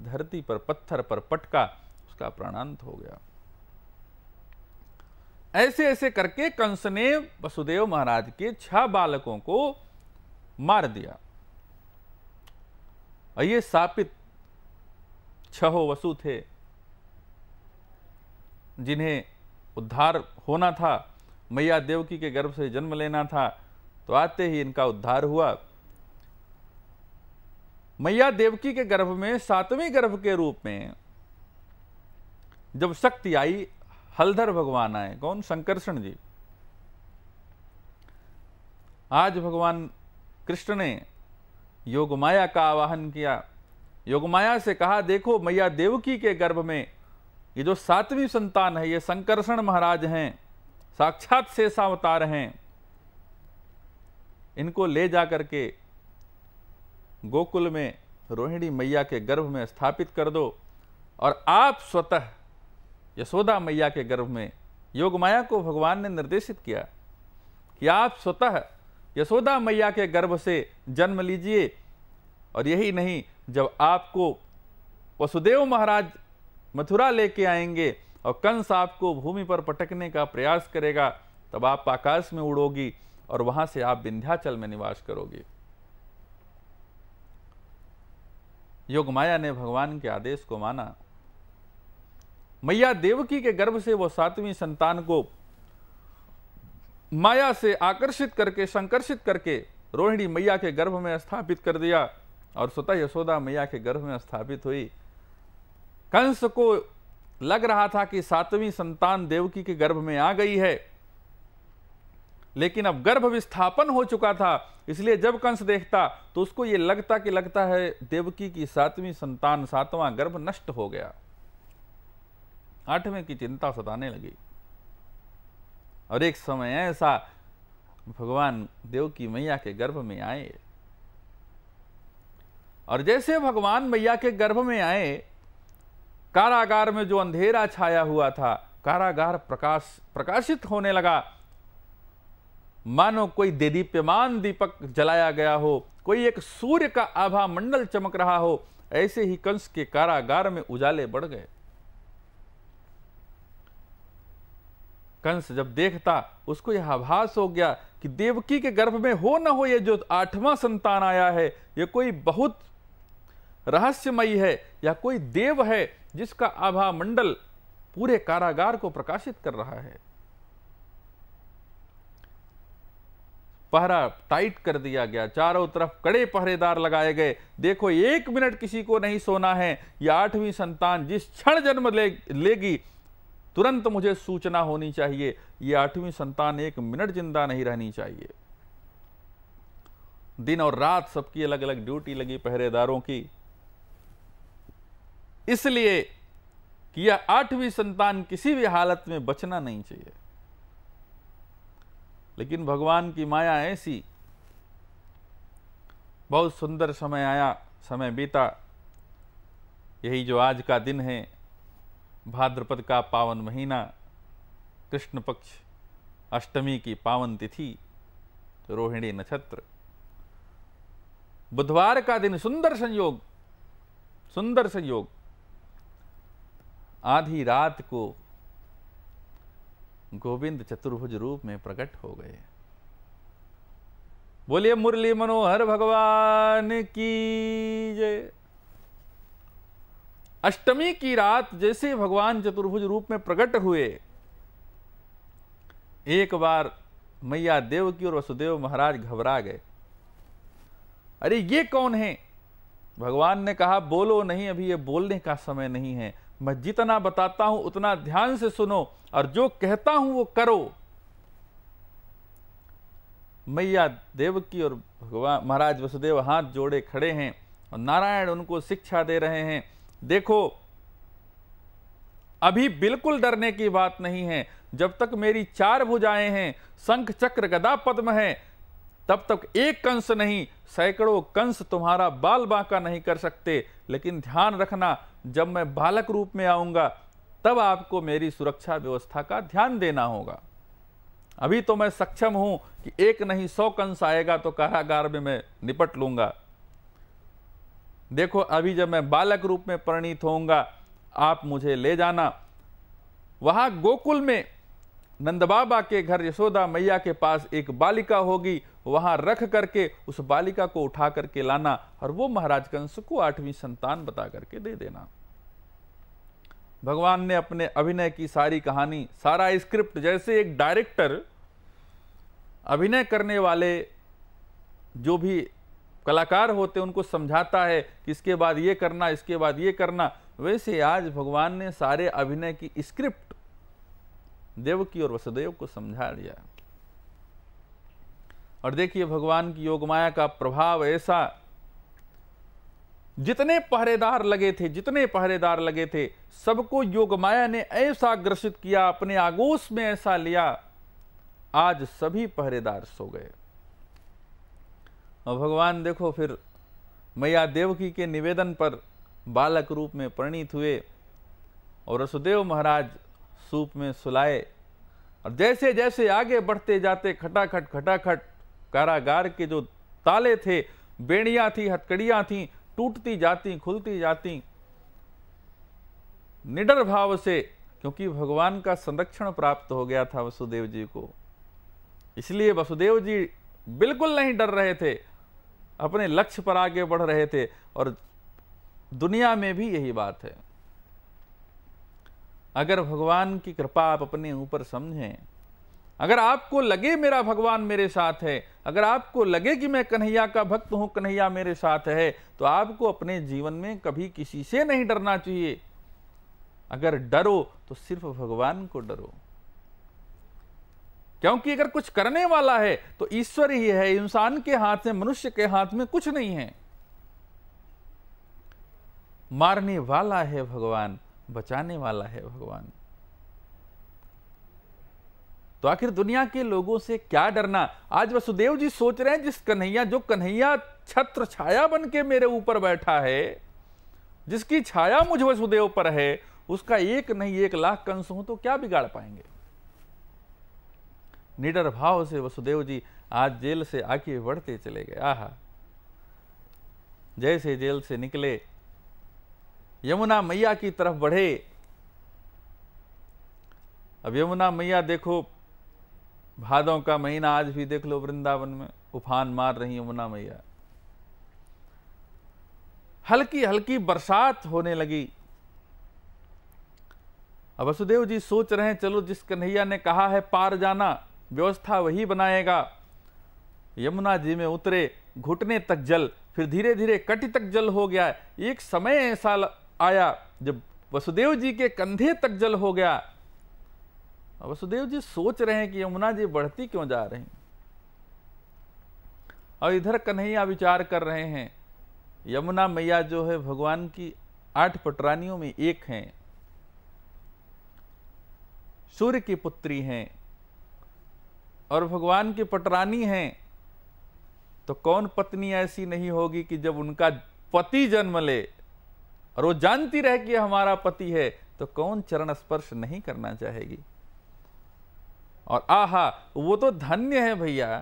धरती पर पत्थर पर पटका, उसका प्राणांत हो गया। ऐसे ऐसे करके कंस ने वसुदेव महाराज के 6 बालकों को मार दिया। और ये शापित 6 वसु थे जिन्हें उद्धार होना था, मैया देवकी के गर्भ से जन्म लेना था, तो आते ही इनका उद्धार हुआ। मैया देवकी के गर्भ में 7वें गर्भ के रूप में जब शक्ति आई, हलधर भगवान आए। कौन? शंकरषण जी। आज भगवान कृष्ण ने योगमाया का आवाहन किया। योगमाया से कहा देखो मैया देवकी के गर्भ में ये जो 7वीं संतान है, ये शंकरषण महाराज हैं, साक्षात शेषावतार हैं, इनको ले जाकर के गोकुल में रोहिणी मैया के गर्भ में स्थापित कर दो, और आप स्वतः यशोदा मैया के गर्भ में, योगमाया को भगवान ने निर्देशित किया कि आप स्वतः यशोदा मैया के गर्भ से जन्म लीजिए। और यही नहीं, जब आपको वसुदेव महाराज मथुरा लेके आएंगे और कंस आपको भूमि पर पटकने का प्रयास करेगा, तब आप आकाश में उड़ोगी और वहां से आप विंध्याचल में निवास करोगी। योगमाया ने भगवान के आदेश को माना। मैया देवकी के गर्भ से वो 7वीं संतान को माया से आकर्षित करके, संकर्षित करके रोहिणी मैया के गर्भ में स्थापित कर दिया, और स्वतः यशोदा मैया के गर्भ में स्थापित हुई। कंस को लग रहा था कि 7वीं संतान देवकी के गर्भ में आ गई है, लेकिन अब गर्भ विस्थापन हो चुका था, इसलिए जब कंस देखता तो उसको यह लगता है देवकी की 7वीं संतान, 7वां गर्भ नष्ट हो गया। 8वें की चिंता सताने लगी। और एक समय ऐसा भगवान देवकी मैया के गर्भ में आए, और जैसे भगवान मैया के गर्भ में आए, कारागार में जो अंधेरा छाया हुआ था, कारागार प्रकाशित होने लगा, मानो कोई देदीप्यमान दीपक जलाया गया हो, कोई एक सूर्य का आभा मंडल चमक रहा हो। ऐसे ही कंस के कारागार में उजाले बढ़ गए। कंस जब देखता, उसको यह आभास हो गया कि देवकी के गर्भ में हो न हो ये जो 8वां संतान आया है, ये कोई बहुत रहस्यमयी है, या कोई देव है जिसका आभा मंडल पूरे कारागार को प्रकाशित कर रहा है। पहरा टाइट कर दिया गया, चारों तरफ कड़े पहरेदार लगाए गए। देखो 1 मिनट किसी को नहीं सोना है। यह 8वीं संतान जिस क्षण जन्म लेगी, तुरंत मुझे सूचना होनी चाहिए। ये 8वीं संतान 1 मिनट जिंदा नहीं रहनी चाहिए। दिन और रात सबकी अलग अलग ड्यूटी लगी पहरेदारों की, इसलिए कि यह 8वीं संतान किसी भी हालत में बचना नहीं चाहिए। लेकिन भगवान की माया ऐसी, बहुत सुंदर समय आया, समय बीता। यही जो आज का दिन है, भाद्रपद का पावन महीना, कृष्ण पक्ष अष्टमी की पावन तिथि, रोहिणी नक्षत्र, बुधवार का दिन, सुंदर संयोग, सुंदर संयोग। आधी रात को गोविंद चतुर्भुज रूप में प्रकट हो गए। बोलिए मुरली मनोहर भगवान की जय। अष्टमी की रात जैसे भगवान चतुर्भुज रूप में प्रकट हुए, एक बार मैया देवकी और वसुदेव महाराज घबरा गए। अरे ये कौन है? भगवान ने कहा बोलो नहीं, अभी ये बोलने का समय नहीं है। मैं जितना बताता हूं उतना ध्यान से सुनो और जो कहता हूं वो करो। मैया देवकी और भगवान महाराज वसुदेव हाथ जोड़े खड़े हैं और नारायण उनको शिक्षा दे रहे हैं। देखो, अभी बिल्कुल डरने की बात नहीं है। जब तक मेरी 4 भुजाएं हैं, शंख चक्र गदा पद्म है, तब तक एक कंस नहीं, सैकड़ों कंस तुम्हारा बाल बांका नहीं कर सकते। लेकिन ध्यान रखना, जब मैं बालक रूप में आऊंगा तब आपको मेरी सुरक्षा व्यवस्था का ध्यान देना होगा। अभी तो मैं सक्षम हूं कि एक नहीं 100 कंस आएगा तो कारागार में मैं निपट लूंगा। देखो, अभी जब मैं बालक रूप में परिणीत होऊंगा, आप मुझे ले जाना। वहां गोकुल में नंद बाबा के घर यशोदा मैया के पास एक बालिका होगी, वहां रख करके उस बालिका को उठा करके लाना और वो महाराज कंस को 8वीं संतान बता करके दे देना। भगवान ने अपने अभिनय की सारी कहानी, सारा स्क्रिप्ट, जैसे एक डायरेक्टर अभिनय करने वाले जो भी कलाकार होते उनको समझाता है कि इसके बाद ये करना, इसके बाद ये करना, वैसे आज भगवान ने सारे अभिनय की स्क्रिप्ट देवकी और वसुदेव को समझा दिया। और देखिए भगवान की योगमाया का प्रभाव ऐसा, जितने पहरेदार लगे थे सबको योगमाया ने ऐसा ग्रसित किया, अपने आगोश में ऐसा लिया, आज सभी पहरेदार सो गए। और भगवान देखो फिर मैया देवकी के निवेदन पर बालक रूप में परिणीत हुए और वसुदेव महाराज सूप में सुलाए। और जैसे जैसे आगे बढ़ते जाते खटाखट कारागार के जो ताले थे, बेड़ियां थी, हथकड़ियां थी, टूटती जाती, खुलती जाती। निडर भाव से, क्योंकि भगवान का संरक्षण प्राप्त हो गया था वसुदेव जी को, इसलिए वसुदेव जी बिल्कुल नहीं डर रहे थे, अपने लक्ष्य पर आगे बढ़ रहे थे। और दुनिया में भी यही बात है। अगर भगवान की कृपा आप अपने ऊपर समझें, अगर आपको लगे मेरा भगवान मेरे साथ है, अगर आपको लगे कि मैं कन्हैया का भक्त हूं, कन्हैया मेरे साथ है, तो आपको अपने जीवन में कभी किसी से नहीं डरना चाहिए। अगर डरो तो सिर्फ भगवान को डरो, क्योंकि अगर कुछ करने वाला है तो ईश्वर ही है। इंसान के हाथ में, मनुष्य के हाथ में कुछ नहीं है। मारने वाला है भगवान, बचाने वाला है भगवान। तो आखिर दुनिया के लोगों से क्या डरना। आज वसुदेव जी सोच रहे हैं, जिस कन्हैया, जो कन्हैया छत्र छाया बन के मेरे ऊपर बैठा है, जिसकी छाया मुझ वसुदेव पर है, उसका एक नहीं 1 लाख कंस हो तो क्या बिगाड़ पाएंगे। निडर भाव से वसुदेव जी आज जेल से आगे बढ़ते चले गए। आहा, जैसे जेल से निकले, यमुना मैया की तरफ बढ़े। अब यमुना मैया देखो, भादों का महीना आज भी देख लो, वृंदावन में उफान मार रही यमुना मैया। हल्की हल्की बरसात होने लगी। अब वसुदेव जी सोच रहे हैं, चलो जिस कन्हैया ने कहा है पार जाना, व्यवस्था वही बनाएगा। यमुना जी में उतरे, घुटने तक जल, फिर धीरे धीरे कटी तक जल हो गया। एक समय ऐसा आया जब वसुदेव जी के कंधे तक जल हो गया। वसुदेव जी सोच रहे हैं कि यमुना जी बढ़ती क्यों जा रही, और इधर कन्हैया विचार कर रहे हैं। यमुना मैया जो है भगवान की 8 पटरानियों में एक हैं, सूर्य की पुत्री हैं और भगवान की पटरानी हैं। तो कौन पत्नी ऐसी नहीं होगी कि जब उनका पति जन्म ले और वो जानती रहे कि हमारा पति है, तो कौन चरण स्पर्श नहीं करना चाहेगी। और आहा, वो तो धन्य है भैया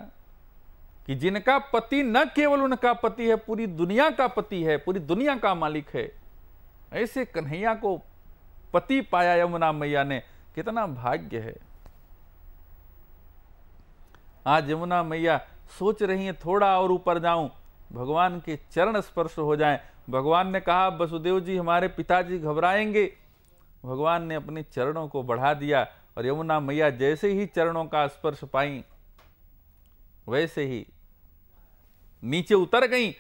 कि जिनका पति न केवल उनका पति है, पूरी दुनिया का पति है, पूरी दुनिया का मालिक है। ऐसे कन्हैया को पति पाया यमुना मैया ने, कितना भाग्य है। आज यमुना मैया सोच रही है थोड़ा और ऊपर जाऊं, भगवान के चरण स्पर्श हो जाएं। भगवान ने कहा वसुदेव जी हमारे पिताजी घबराएंगे। भगवान ने अपने चरणों को बढ़ा दिया और यमुना मैया जैसे ही चरणों का स्पर्श पाई वैसे ही नीचे उतर गई।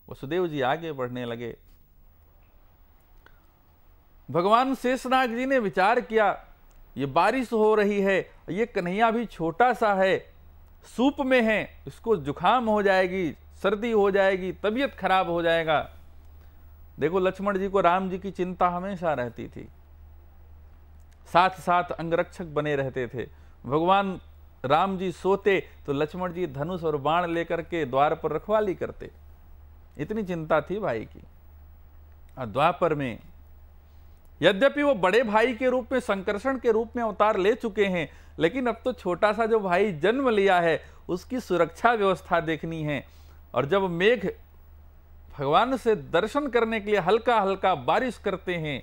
वसुदेव जी आगे बढ़ने लगे। भगवान शेषनाग जी ने विचार किया, ये बारिश हो रही है, ये कन्हैया भी छोटा सा है, सूप में है, इसको जुखाम हो जाएगी, सर्दी हो जाएगी, तबीयत खराब हो जाएगा। देखो लक्ष्मण जी को राम जी की चिंता हमेशा रहती थी, साथ साथ अंगरक्षक बने रहते थे। भगवान राम जी सोते तो लक्ष्मण जी धनुष और बाण लेकर के द्वार पर रखवाली करते, इतनी चिंता थी भाई की। और द्वापर में यद्यपि वो बड़े भाई के रूप में, संकर्षण के रूप में अवतार ले चुके हैं, लेकिन अब तो छोटा सा जो भाई जन्म लिया है उसकी सुरक्षा व्यवस्था देखनी है। और जब मेघ भगवान से दर्शन करने के लिए हल्का हल्का बारिश करते हैं,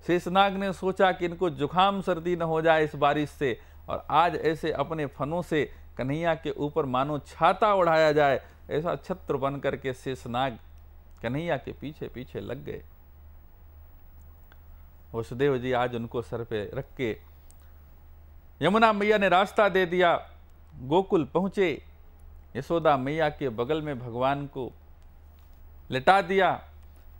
शेषनाग ने सोचा कि इनको जुखाम सर्दी न हो जाए इस बारिश से, और आज ऐसे अपने फनों से कन्हैया के ऊपर मानो छाता उड़ाया जाए, ऐसा छत्र बन करके शेषनाग कन्हैया के पीछे पीछे लग गए। वसुदेव जी आज उनको सर पे रख के, यमुना मैया ने रास्ता दे दिया, गोकुल पहुंचे। यशोदा मैया के बगल में भगवान को लिटा दिया,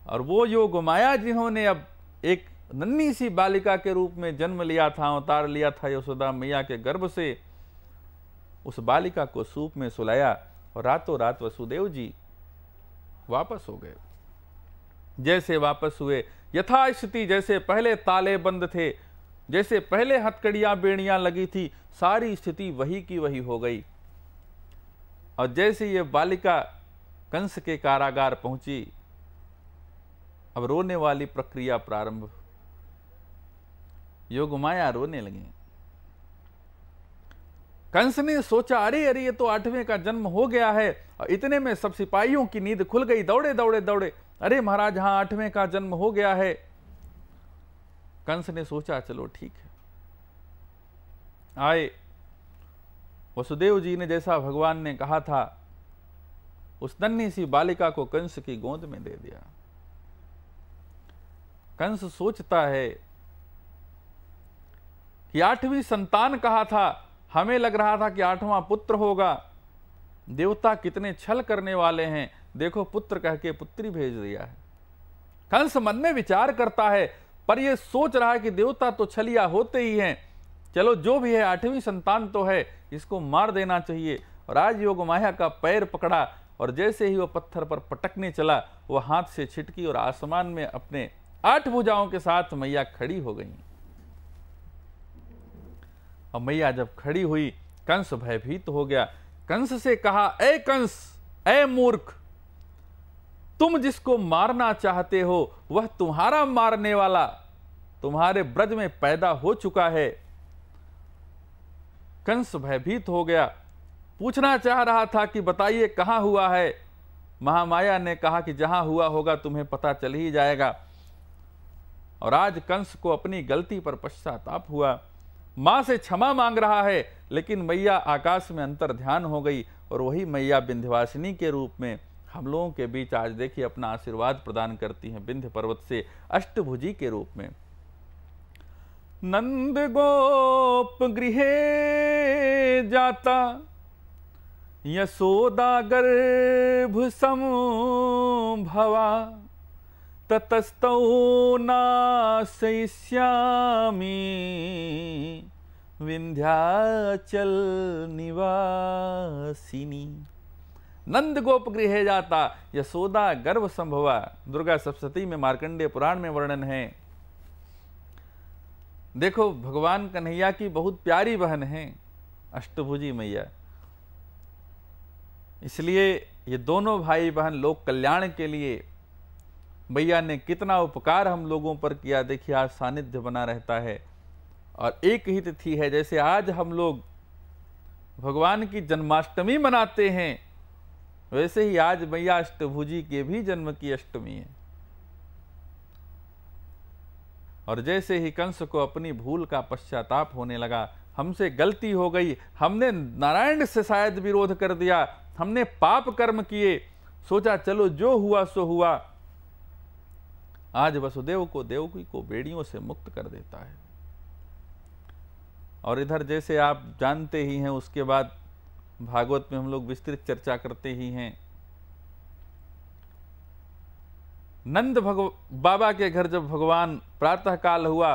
और वो योग माया जिन्होंने अब एक नन्ही सी बालिका के रूप में जन्म लिया था, अवतार लिया था यशोदा मैया के गर्भ से, उस बालिका को सूप में सुलाया और रातों रात वसुदेव जी वापस हो गए। जैसे वापस हुए यथास्थिति, जैसे पहले ताले बंद थे, जैसे पहले हथकड़ियां बेड़ियां लगी थी, सारी स्थिति वही की वही हो गई। और जैसे ये बालिका कंस के कारागार पहुंची, अब रोने वाली प्रक्रिया प्रारंभ। योगमाया रोने लगी। कंस ने सोचा अरे अरे ये तो 8वें का जन्म हो गया है, और इतने में सब सिपाहियों की नींद खुल गई। दौड़े दौड़े दौड़े, अरे महाराज हाँ 8वें का जन्म हो गया है। कंस ने सोचा चलो ठीक है। आए वसुदेव जी ने जैसा भगवान ने कहा था, उस नन्ही सी बालिका को कंस की गोद में दे दिया। कंस सोचता है कि 8वीं संतान कहा था, हमें लग रहा था कि 8वां पुत्र होगा। देवता कितने छल करने वाले हैं, देखो पुत्र कह के पुत्री भेज दिया है। कंस मन में विचार करता है, पर यह सोच रहा है कि देवता तो छलिया होते ही हैं, चलो जो भी है 8वीं संतान तो है, इसको मार देना चाहिए। और आज योगमाया का पैर पकड़ा, और जैसे ही वो पत्थर पर पटकने चला, वह हाथ से छिटकी और आसमान में अपने 8 भुजाओं के साथ मैया खड़ी हो गई। और मैया जब खड़ी हुई, कंस भयभीत हो गया। कंस से कहा, ए कंस, ए मूर्ख, तुम जिसको मारना चाहते हो वह तुम्हारा मारने वाला तुम्हारे ब्रज में पैदा हो चुका है। कंस भयभीत हो गया, पूछना चाह रहा था कि बताइए कहां हुआ है। महामाया ने कहा कि जहां हुआ होगा तुम्हें पता चल ही जाएगा। और आज कंस को अपनी गलती पर पश्चाताप हुआ, मां से क्षमा मांग रहा है, लेकिन मैया आकाश में अंतर ध्यान हो गई, और वही मैया विंध्यवासिनी के रूप में हम लोगों के बीच आज देखिए अपना आशीर्वाद प्रदान करती हैं, विंध्य पर्वत से अष्टभुजी के रूप में। नंद गोप गृहे जाता, यशोदा गर्भ संभवा, ततस्तौ नाशयिष्यामि विंध्याचल निवासिनी। नंद गोप गृहे जाता, यशोदा गर्भ संभवा। दुर्गा सप्तशती में मार्कंडेय पुराण में वर्णन है। देखो भगवान कन्हैया की बहुत प्यारी बहन है अष्टभुजी मैया, इसलिए ये दोनों भाई बहन लोक कल्याण के लिए मैया ने कितना उपकार हम लोगों पर किया। देखिए आज सानिध्य बना रहता है। और एक ही तिथि है। जैसे आज हम लोग भगवान की जन्माष्टमी मनाते हैं, वैसे ही आज मैया अष्टभुजी के भी जन्म की अष्टमी है। और जैसे ही कंस को अपनी भूल का पश्चाताप होने लगा, हमसे गलती हो गई, हमने नारायण से शायद विरोध कर दिया, हमने पाप कर्म किए, सोचा चलो जो हुआ सो हुआ, आज वसुदेव को देवकी को बेड़ियों से मुक्त कर देता है। और इधर जैसे आप जानते ही हैं, उसके बाद भागवत में हम लोग विस्तृत चर्चा करते ही हैं, नंद बाबा के घर जब भगवान प्रातः काल हुआ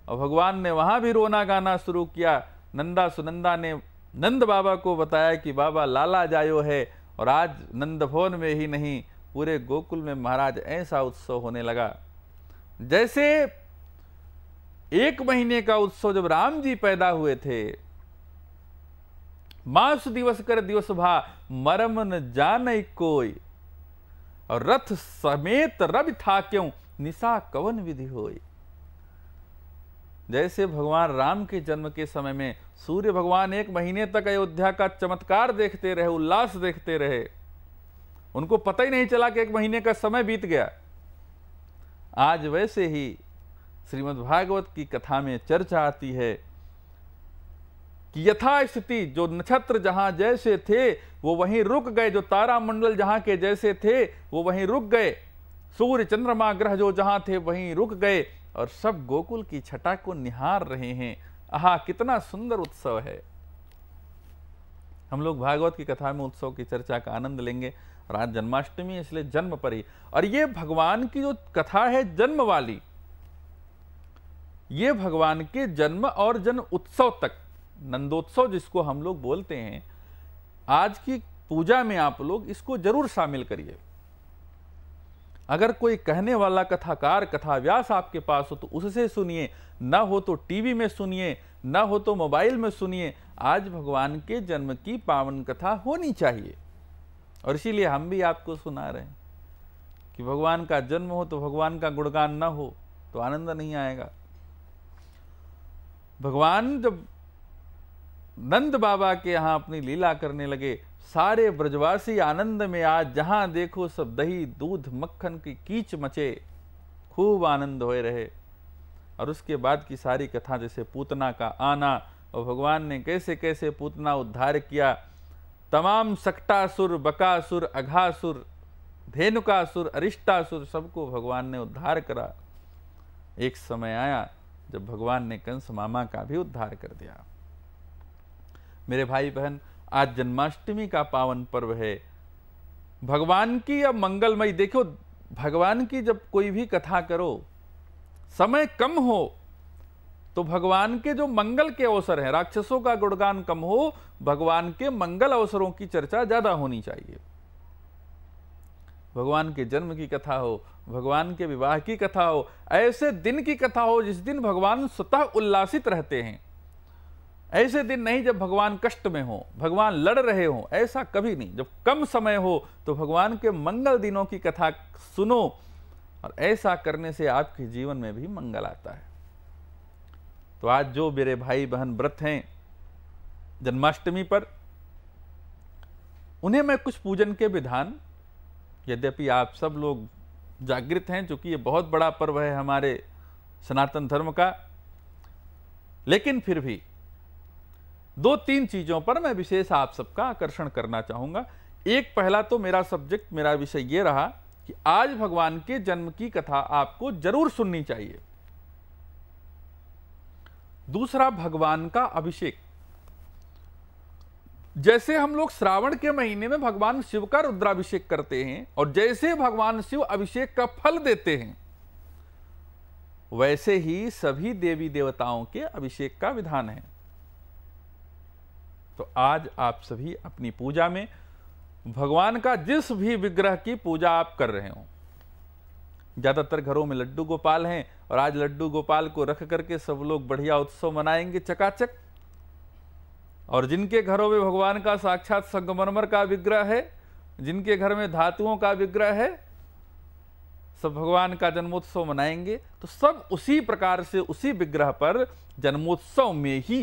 और भगवान ने वहां भी रोना गाना शुरू किया, नंदा सुनंदा ने नंद बाबा को बताया कि बाबा लाला जायो है, और आज नंद भवन में ही नहीं पूरे गोकुल में महाराज ऐसा उत्सव होने लगा जैसे 1 महीने का उत्सव जब राम जी पैदा हुए थे। मास दिवस कर दिवस भा मरम न जाने कोई, और रथ समेत रवि था क्यों निशा कवन विधि होई। जैसे भगवान राम के जन्म के समय में सूर्य भगवान 1 महीने तक अयोध्या का चमत्कार देखते रहे, उल्लास देखते रहे, उनको पता ही नहीं चला कि 1 महीने का समय बीत गया। आज वैसे ही श्रीमद् भागवत की कथा में चर्चा आती है कि यथास्थिति जो नक्षत्र जहां जैसे थे वो वहीं रुक गए, जो तारा मंडल जहां के जैसे थे वो वहीं रुक गए, सूर्य चंद्रमा ग्रह जो जहां थे वहीं रुक गए, और सब गोकुल की छटा को निहार रहे हैं। आहा, कितना सुंदर उत्सव है। हम लोग भागवत की कथा में उत्सव की चर्चा का आनंद लेंगे, और आज जन्माष्टमी इसलिए जन्म पर ही, और ये भगवान की जो कथा है जन्म वाली, ये भगवान के जन्म और जन्म उत्सव तक, नंदोत्सव जिसको हम लोग बोलते हैं, आज की पूजा में आप लोग इसको जरूर शामिल करिए। अगर कोई कहने वाला कथाकार कथा व्यास आपके पास हो तो उससे सुनिए, ना हो तो टीवी में सुनिए, ना हो तो मोबाइल में सुनिए। आज भगवान के जन्म की पावन कथा होनी चाहिए, और इसीलिए हम भी आपको सुना रहे हैं कि भगवान का जन्म हो तो भगवान का गुणगान ना हो तो आनंद नहीं आएगा। भगवान जब नंद बाबा के यहां अपनी लीला करने लगे, सारे ब्रजवासी आनंद में, आज जहां देखो सब दही दूध मक्खन की कीच मचे, खूब आनंद होए रहे। और उसके बाद की सारी कथा, जैसे पूतना का आना और भगवान ने कैसे कैसे पूतना उद्धार किया, तमाम सक्टासुर, बकासुर, अघासुर, धेनुकासुर, अरिष्टासुर, सबको भगवान ने उद्धार करा। एक समय आया जब भगवान ने कंस मामा का भी उद्धार कर दिया। मेरे भाई बहन, आज जन्माष्टमी का पावन पर्व है, भगवान की अब मंगलमय। देखो, भगवान की जब कोई भी कथा करो, समय कम हो तो भगवान के जो मंगल के अवसर हैं, राक्षसों का गुणगान कम हो, भगवान के मंगल अवसरों की चर्चा ज्यादा होनी चाहिए। भगवान के जन्म की कथा हो, भगवान के विवाह की कथा हो, ऐसे दिन की कथा हो जिस दिन भगवान स्वतः उल्लासित रहते हैं। ऐसे दिन नहीं जब भगवान कष्ट में हो, भगवान लड़ रहे हो, ऐसा कभी नहीं। जब कम समय हो तो भगवान के मंगल दिनों की कथा सुनो, और ऐसा करने से आपके जीवन में भी मंगल आता है। तो आज जो मेरे भाई बहन व्रत हैं जन्माष्टमी पर, उन्हें मैं कुछ पूजन के विधान, यद्यपि आप सब लोग जागृत हैं, चूंकि ये बहुत बड़ा पर्व है हमारे सनातन धर्म का, लेकिन फिर भी 2-3 चीजों पर मैं विशेष आप सबका आकर्षण करना चाहूंगा। एक, पहला तो मेरा सब्जेक्ट, मेरा विषय ये रहा कि आज भगवान के जन्म की कथा आपको जरूर सुननी चाहिए। दूसरा, भगवान का अभिषेक। जैसे हम लोग श्रावण के महीने में भगवान शिव का रुद्राभिषेक करते हैं, और जैसे भगवान शिव अभिषेक का फल देते हैं, वैसे ही सभी देवी देवताओं के अभिषेक का विधान है। तो आज आप सभी अपनी पूजा में भगवान का जिस भी विग्रह की पूजा आप कर रहे हो, ज्यादातर घरों में लड्डू गोपाल हैं, और आज लड्डू गोपाल को रख करके सब लोग बढ़िया उत्सव मनाएंगे चकाचक। और जिनके घरों में भगवान का साक्षात संगमरमर का विग्रह है, जिनके घर में धातुओं का विग्रह है, सब भगवान का जन्मोत्सव मनाएंगे तो सब उसी प्रकार से उसी विग्रह पर जन्मोत्सव में ही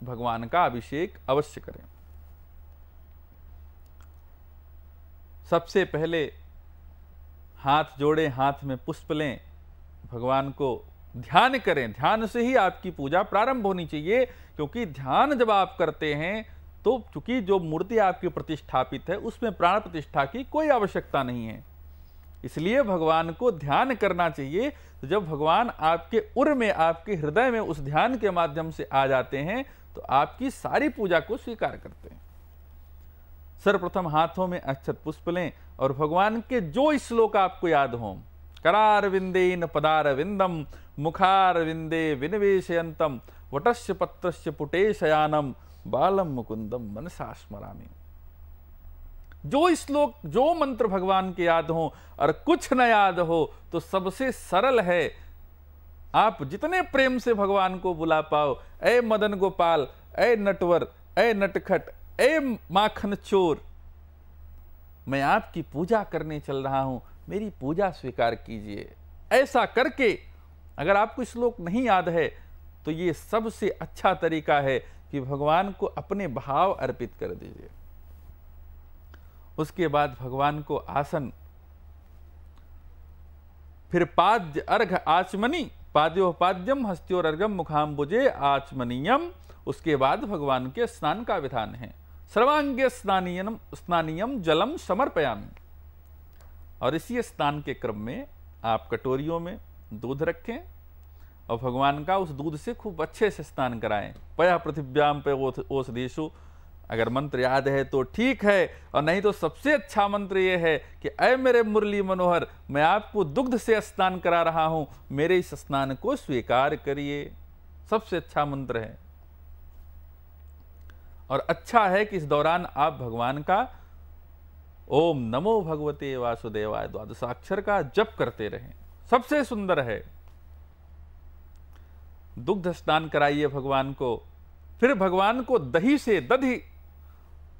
भगवान का अभिषेक अवश्य करें। सबसे पहले हाथ जोड़ें, हाथ में पुष्प लें, भगवान को ध्यान करें। ध्यान से ही आपकी पूजा प्रारंभ होनी चाहिए, क्योंकि ध्यान जब आप करते हैं तो चूंकि जो मूर्ति आपकी प्रतिष्ठापित है उसमें प्राण प्रतिष्ठा की कोई आवश्यकता नहीं है, इसलिए भगवान को ध्यान करना चाहिए। तो जब भगवान आपके उर में, आपके हृदय में उस ध्यान के माध्यम से आ जाते हैं तो आपकी सारी पूजा को स्वीकार करते हैं। सर्वप्रथम हाथों में अक्षत पुष्प लें और भगवान के जो श्लोक आपको याद हों, करारविंदेन पदारविंदम मुखारविंदे विनिवेशयंतम वटस्य पत्रस्य पुटे शयानम बालम मुकुंदम मनसा स्मरामि। जो श्लोक, जो मंत्र भगवान के याद हो और कुछ न याद हो तो सबसे सरल है, आप जितने प्रेम से भगवान को बुला पाओ, ऐ मदन गोपाल, ऐ नटवर, ऐ नटखट, ऐ माखन चोर, मैं आपकी पूजा करने चल रहा हूं, मेरी पूजा स्वीकार कीजिए। ऐसा करके अगर आपको श्लोक नहीं याद है तो ये सबसे अच्छा तरीका है कि भगवान को अपने भाव अर्पित कर दीजिए। उसके बाद भगवान को आसन, फिर पाद्य अर्घ आचमनी, पाद्योपाद्यम हस्त्योर्घम मुखाम्बुजे आचमनीयम। उसके बाद भगवान के स्नान का विधान है, सर्वांगे स्नानीयम जलम समर्पयामि। और इसी स्नान के क्रम में आप कटोरियों में दूध रखें और भगवान का उस दूध से खूब अच्छे से स्नान कराएं। पया पृथिव्याम पे ओषधीषु, अगर मंत्र याद है तो ठीक है, और नहीं तो सबसे अच्छा मंत्र यह है कि ऐ मेरे मुरली मनोहर, मैं आपको दुग्ध से स्नान करा रहा हूं, मेरे इस स्नान को स्वीकार करिए। सबसे अच्छा मंत्र है। और अच्छा है कि इस दौरान आप भगवान का ओम नमो भगवते वासुदेवाय द्वादशाक्षर का जप करते रहें, सबसे सुंदर है। दुग्ध स्नान कराइए भगवान को, फिर भगवान को दही से,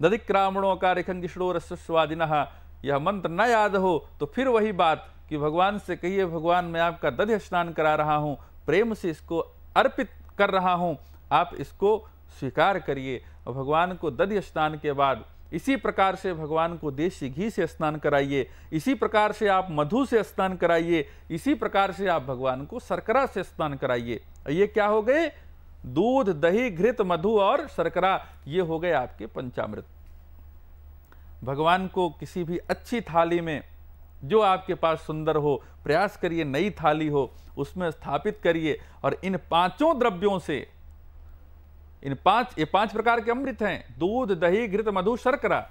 दधिक्रामणों का रेखंगिषणो रस्वादिनः, यह मंत्र न याद हो तो फिर वही बात कि भगवान से कहिए, भगवान मैं आपका दधि स्नान करा रहा हूं, प्रेम से इसको अर्पित कर रहा हूं, आप इसको स्वीकार करिए। और भगवान को दधि स्नान के बाद इसी प्रकार से भगवान को देशी घी से स्नान कराइए, इसी प्रकार से आप मधु से स्नान कराइए, इसी प्रकार से आप भगवान को शर्करा से स्नान कराइए। ये क्या हो गए? दूध, दही, घृत, मधु और शर्करा, ये हो गए आपके पंचामृत। भगवान को किसी भी अच्छी थाली में, जो आपके पास सुंदर हो, प्रयास करिए नई थाली हो, उसमें स्थापित करिए। और इन पांचों द्रव्यों से, ये पांच प्रकार के अमृत हैं, दूध, दही, घृत, मधु, शर्करा,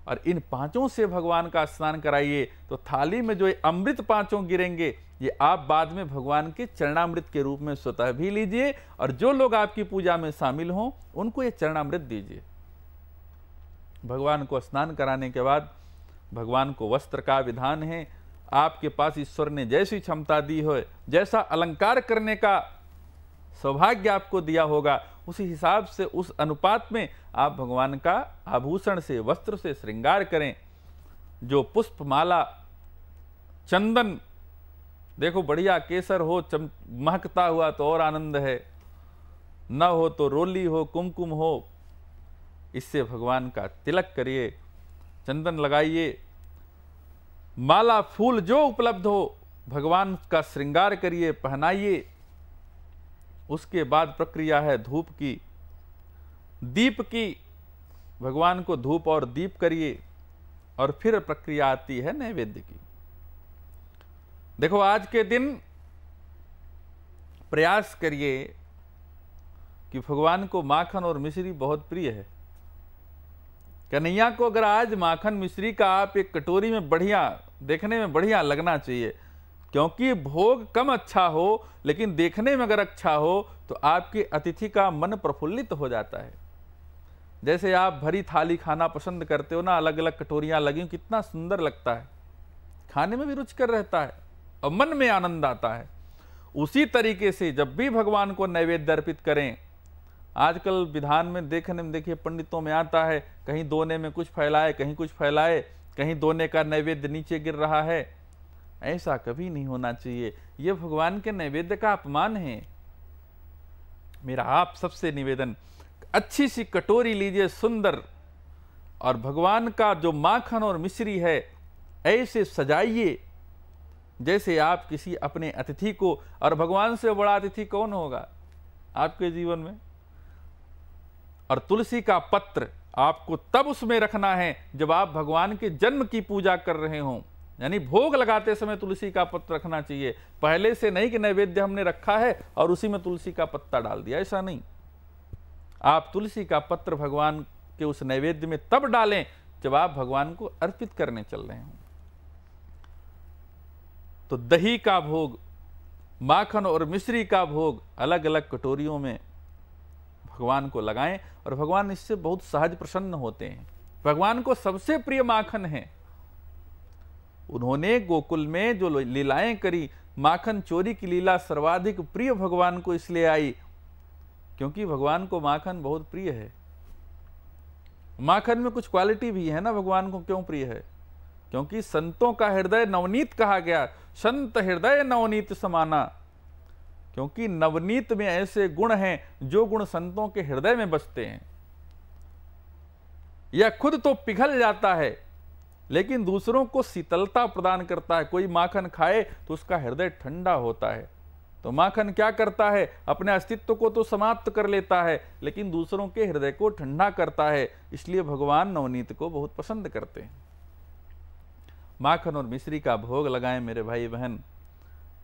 और इन पांचों से भगवान का स्नान कराइए। तो थाली में जो अमृत पांचों गिरेंगे, ये आप बाद में भगवान के चरणामृत के रूप में स्वतः भी लीजिए, और जो लोग आपकी पूजा में शामिल हों उनको ये चरणामृत दीजिए। भगवान को स्नान कराने के बाद भगवान को वस्त्र का विधान है। आपके पास ईश्वर ने जैसी क्षमता दी हो, जैसा अलंकार करने का सौभाग्य आपको दिया होगा, उसी हिसाब से, उस अनुपात में आप भगवान का आभूषण से, वस्त्र से श्रृंगार करें। जो पुष्प, माला, चंदन, देखो बढ़िया केसर हो, महकता हुआ तो और आनंद है, न हो तो रोली हो, कुमकुम हो, इससे भगवान का तिलक करिए, चंदन लगाइए। माला, फूल जो उपलब्ध हो, भगवान का श्रृंगार करिए, पहनाइए। उसके बाद प्रक्रिया है धूप की, दीप की, भगवान को धूप और दीप करिए। और फिर प्रक्रिया आती है नैवेद्य की। देखो आज के दिन प्रयास करिए कि भगवान को माखन और मिश्री बहुत प्रिय है। कन्हैया को अगर आज माखन मिश्री का आप एक कटोरी में बढ़िया, देखने में बढ़िया लगना चाहिए, क्योंकि भोग कम अच्छा हो लेकिन देखने में अगर अच्छा हो तो आपके अतिथि का मन प्रफुल्लित हो जाता है। जैसे आप भरी थाली खाना पसंद करते हो ना, अलग अलग कटोरियां लगी, कितना सुंदर लगता है, खाने में भी रुचिकर रहता है और मन में आनंद आता है। उसी तरीके से जब भी भगवान को नैवेद्य अर्पित करें, आजकल विधान में देखिए पंडितों में आता है, कहीं दोने में कुछ फैलाए, कहीं कुछ फैलाए, कहीं दोने का नैवेद्य नीचे गिर रहा है। ऐसा कभी नहीं होना चाहिए। यह भगवान के नैवेद्य का अपमान है। मेरा आप सबसे निवेदन, अच्छी सी कटोरी लीजिए सुंदर, और भगवान का जो माखन और मिश्री है ऐसे सजाइए जैसे आप किसी अपने अतिथि को, और भगवान से बड़ा अतिथि कौन होगा आपके जीवन में। और तुलसी का पत्र आपको तब उसमें रखना है जब आप भगवान के जन्म की पूजा कर रहे हों, यानी भोग लगाते समय तुलसी का पत्र रखना चाहिए। पहले से नहीं कि नैवेद्य हमने रखा है और उसी में तुलसी का पत्ता डाल दिया, ऐसा नहीं। आप तुलसी का पत्र भगवान के उस नैवेद्य में तब डालें जब आप भगवान को अर्पित करने चल रहे हों। तो दही का भोग, माखन और मिश्री का भोग अलग अलग कटोरियों में भगवान को लगाएं, और भगवान इससे बहुत सहज प्रसन्न होते हैं। भगवान को सबसे प्रिय माखन है। उन्होंने गोकुल में जो लीलाएं करी, माखन चोरी की लीला सर्वाधिक प्रिय भगवान को इसलिए आई क्योंकि भगवान को माखन बहुत प्रिय है। माखन में कुछ क्वालिटी भी है ना, भगवान को क्यों प्रिय है? क्योंकि संतों का हृदय नवनीत कहा गया, संत हृदय नवनीत समाना। क्योंकि नवनीत में ऐसे गुण हैं जो गुण संतों के हृदय में बसते हैं। यह खुद तो पिघल जाता है लेकिन दूसरों को शीतलता प्रदान करता है। कोई माखन खाए तो उसका हृदय ठंडा होता है। तो माखन क्या करता है? अपने अस्तित्व को तो समाप्त कर लेता है लेकिन दूसरों के हृदय को ठंडा करता है। इसलिए भगवान नवनीत को बहुत पसंद करते हैं। माखन और मिश्री का भोग लगाएं मेरे भाई बहन,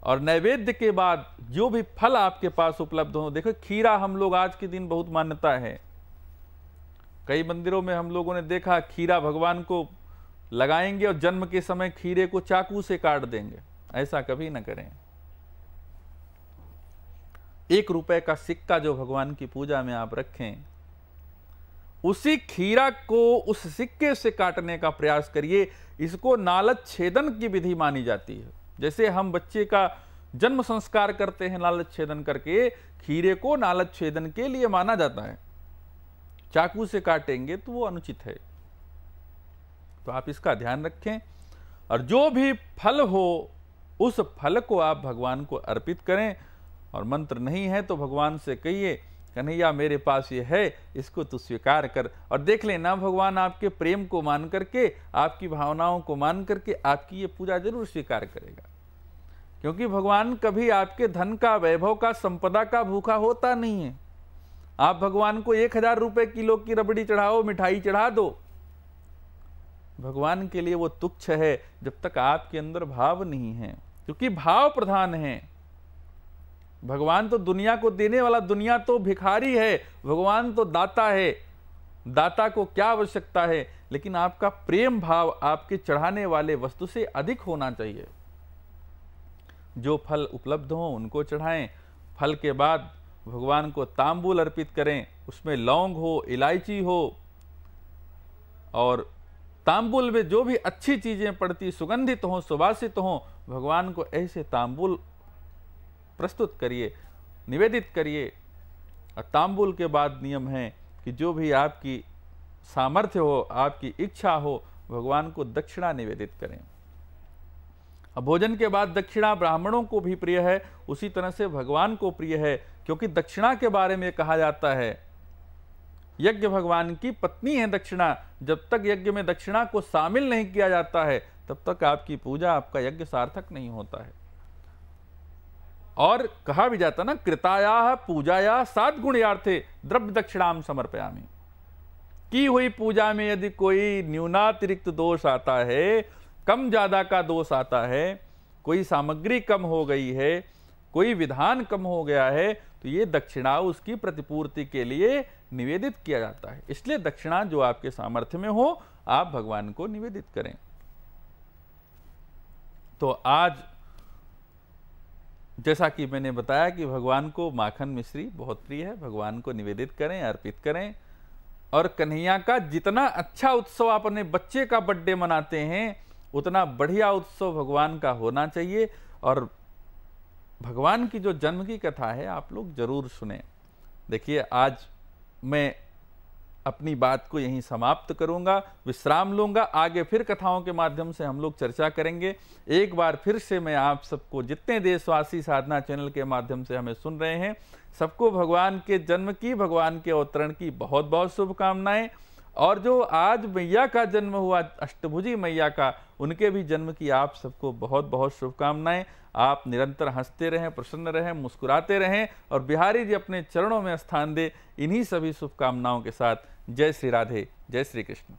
और नैवेद्य के बाद जो भी फल आपके पास उपलब्ध हो। देखो खीरा हम लोग आज के दिन बहुत मान्यता है, कई मंदिरों में हम लोगों ने देखा खीरा भगवान को लगाएंगे और जन्म के समय खीरे को चाकू से काट देंगे। ऐसा कभी ना करें। 1 रुपए का सिक्का जो भगवान की पूजा में आप रखें, उसी खीरा को उस सिक्के से काटने का प्रयास करिए। इसको नालच छेदन की विधि मानी जाती है। जैसे हम बच्चे का जन्म संस्कार करते हैं नालच छेदन करके, खीरे को नालच छेदन के लिए माना जाता है। चाकू से काटेंगे तो वो अनुचित है। तो आप इसका ध्यान रखें, और जो भी फल हो उस फल को आप भगवान को अर्पित करें। और मंत्र नहीं है तो भगवान से कहिए, कन्हैया मेरे पास ये है, इसको तू स्वीकार कर। और देख लेना भगवान आपके प्रेम को मान करके, आपकी भावनाओं को मान करके आपकी ये पूजा जरूर स्वीकार करेगा। क्योंकि भगवान कभी आपके धन का, वैभव का, संपदा का भूखा होता नहीं है। आप भगवान को 1000 रुपए किलो की रबड़ी चढ़ाओ, मिठाई चढ़ा दो, भगवान के लिए वो तुच्छ है जब तक आपके अंदर भाव नहीं है। क्योंकि भाव प्रधान है। भगवान तो दुनिया को देने वाला, दुनिया तो भिखारी है, भगवान तो दाता है। दाता को क्या आवश्यकता है? लेकिन आपका प्रेम भाव आपके चढ़ाने वाले वस्तु से अधिक होना चाहिए। जो फल उपलब्ध हो उनको चढ़ाएं। फल के बाद भगवान को तांबूल अर्पित करें, उसमें लौंग हो, इलायची हो, और तांबूल में जो भी अच्छी चीजें पड़ती, सुगंधित हो, सुवासित हो, भगवान को ऐसे तांबूल प्रस्तुत करिए, निवेदित करिए। और तांबूल के बाद नियम है कि जो भी आपकी सामर्थ्य हो, आपकी इच्छा हो, भगवान को दक्षिणा निवेदित करें। अब भोजन के बाद दक्षिणा ब्राह्मणों को भी प्रिय है, उसी तरह से भगवान को प्रिय है। क्योंकि दक्षिणा के बारे में कहा जाता है, यज्ञ भगवान की पत्नी है दक्षिणा। जब तक यज्ञ में दक्षिणा को शामिल नहीं किया जाता है तब तक आपकी पूजा, आपका यज्ञ सार्थक नहीं होता है। और कहा भी जाता ना, कृताया पूजाया 7 गुण्यार्थे द्रव्य दक्षिणाम समर्पयामि। की हुई पूजा में यदि कोई न्यूनातिरिक्त दोष आता है, कम ज्यादा का दोष आता है, कोई सामग्री कम हो गई है, कोई विधान कम हो गया है, तो ये दक्षिणा उसकी प्रतिपूर्ति के लिए निवेदित किया जाता है। इसलिए दक्षिणा जो आपके सामर्थ्य में हो आप भगवान को निवेदित करें। तो आज जैसा कि मैंने बताया कि भगवान को माखन मिश्री बहुत प्रिय है, भगवान को निवेदित करें, अर्पित करें। और कन्हैया का जितना अच्छा उत्सव आप अपने बच्चे का बर्थडे मनाते हैं, उतना बढ़िया उत्सव भगवान का होना चाहिए। और भगवान की जो जन्म की कथा है आप लोग जरूर सुने। देखिए आज मैं अपनी बात को यहीं समाप्त करूंगा, विश्राम लूंगा। आगे फिर कथाओं के माध्यम से हम लोग चर्चा करेंगे। एक बार फिर से मैं आप सबको, जितने देशवासी साधना चैनल के माध्यम से हमें सुन रहे हैं, सबको भगवान के जन्म की, भगवान के अवतरण की बहुत बहुत शुभकामनाएं। और जो आज मैया का जन्म हुआ, अष्टभुजी मैया का, उनके भी जन्म की आप सबको बहुत बहुत शुभकामनाएं। आप निरंतर हंसते रहें, प्रसन्न रहें, मुस्कुराते रहें और बिहारी जी अपने चरणों में स्थान दे। इन्हीं सभी शुभकामनाओं के साथ जय श्री राधे, जय श्री कृष्ण।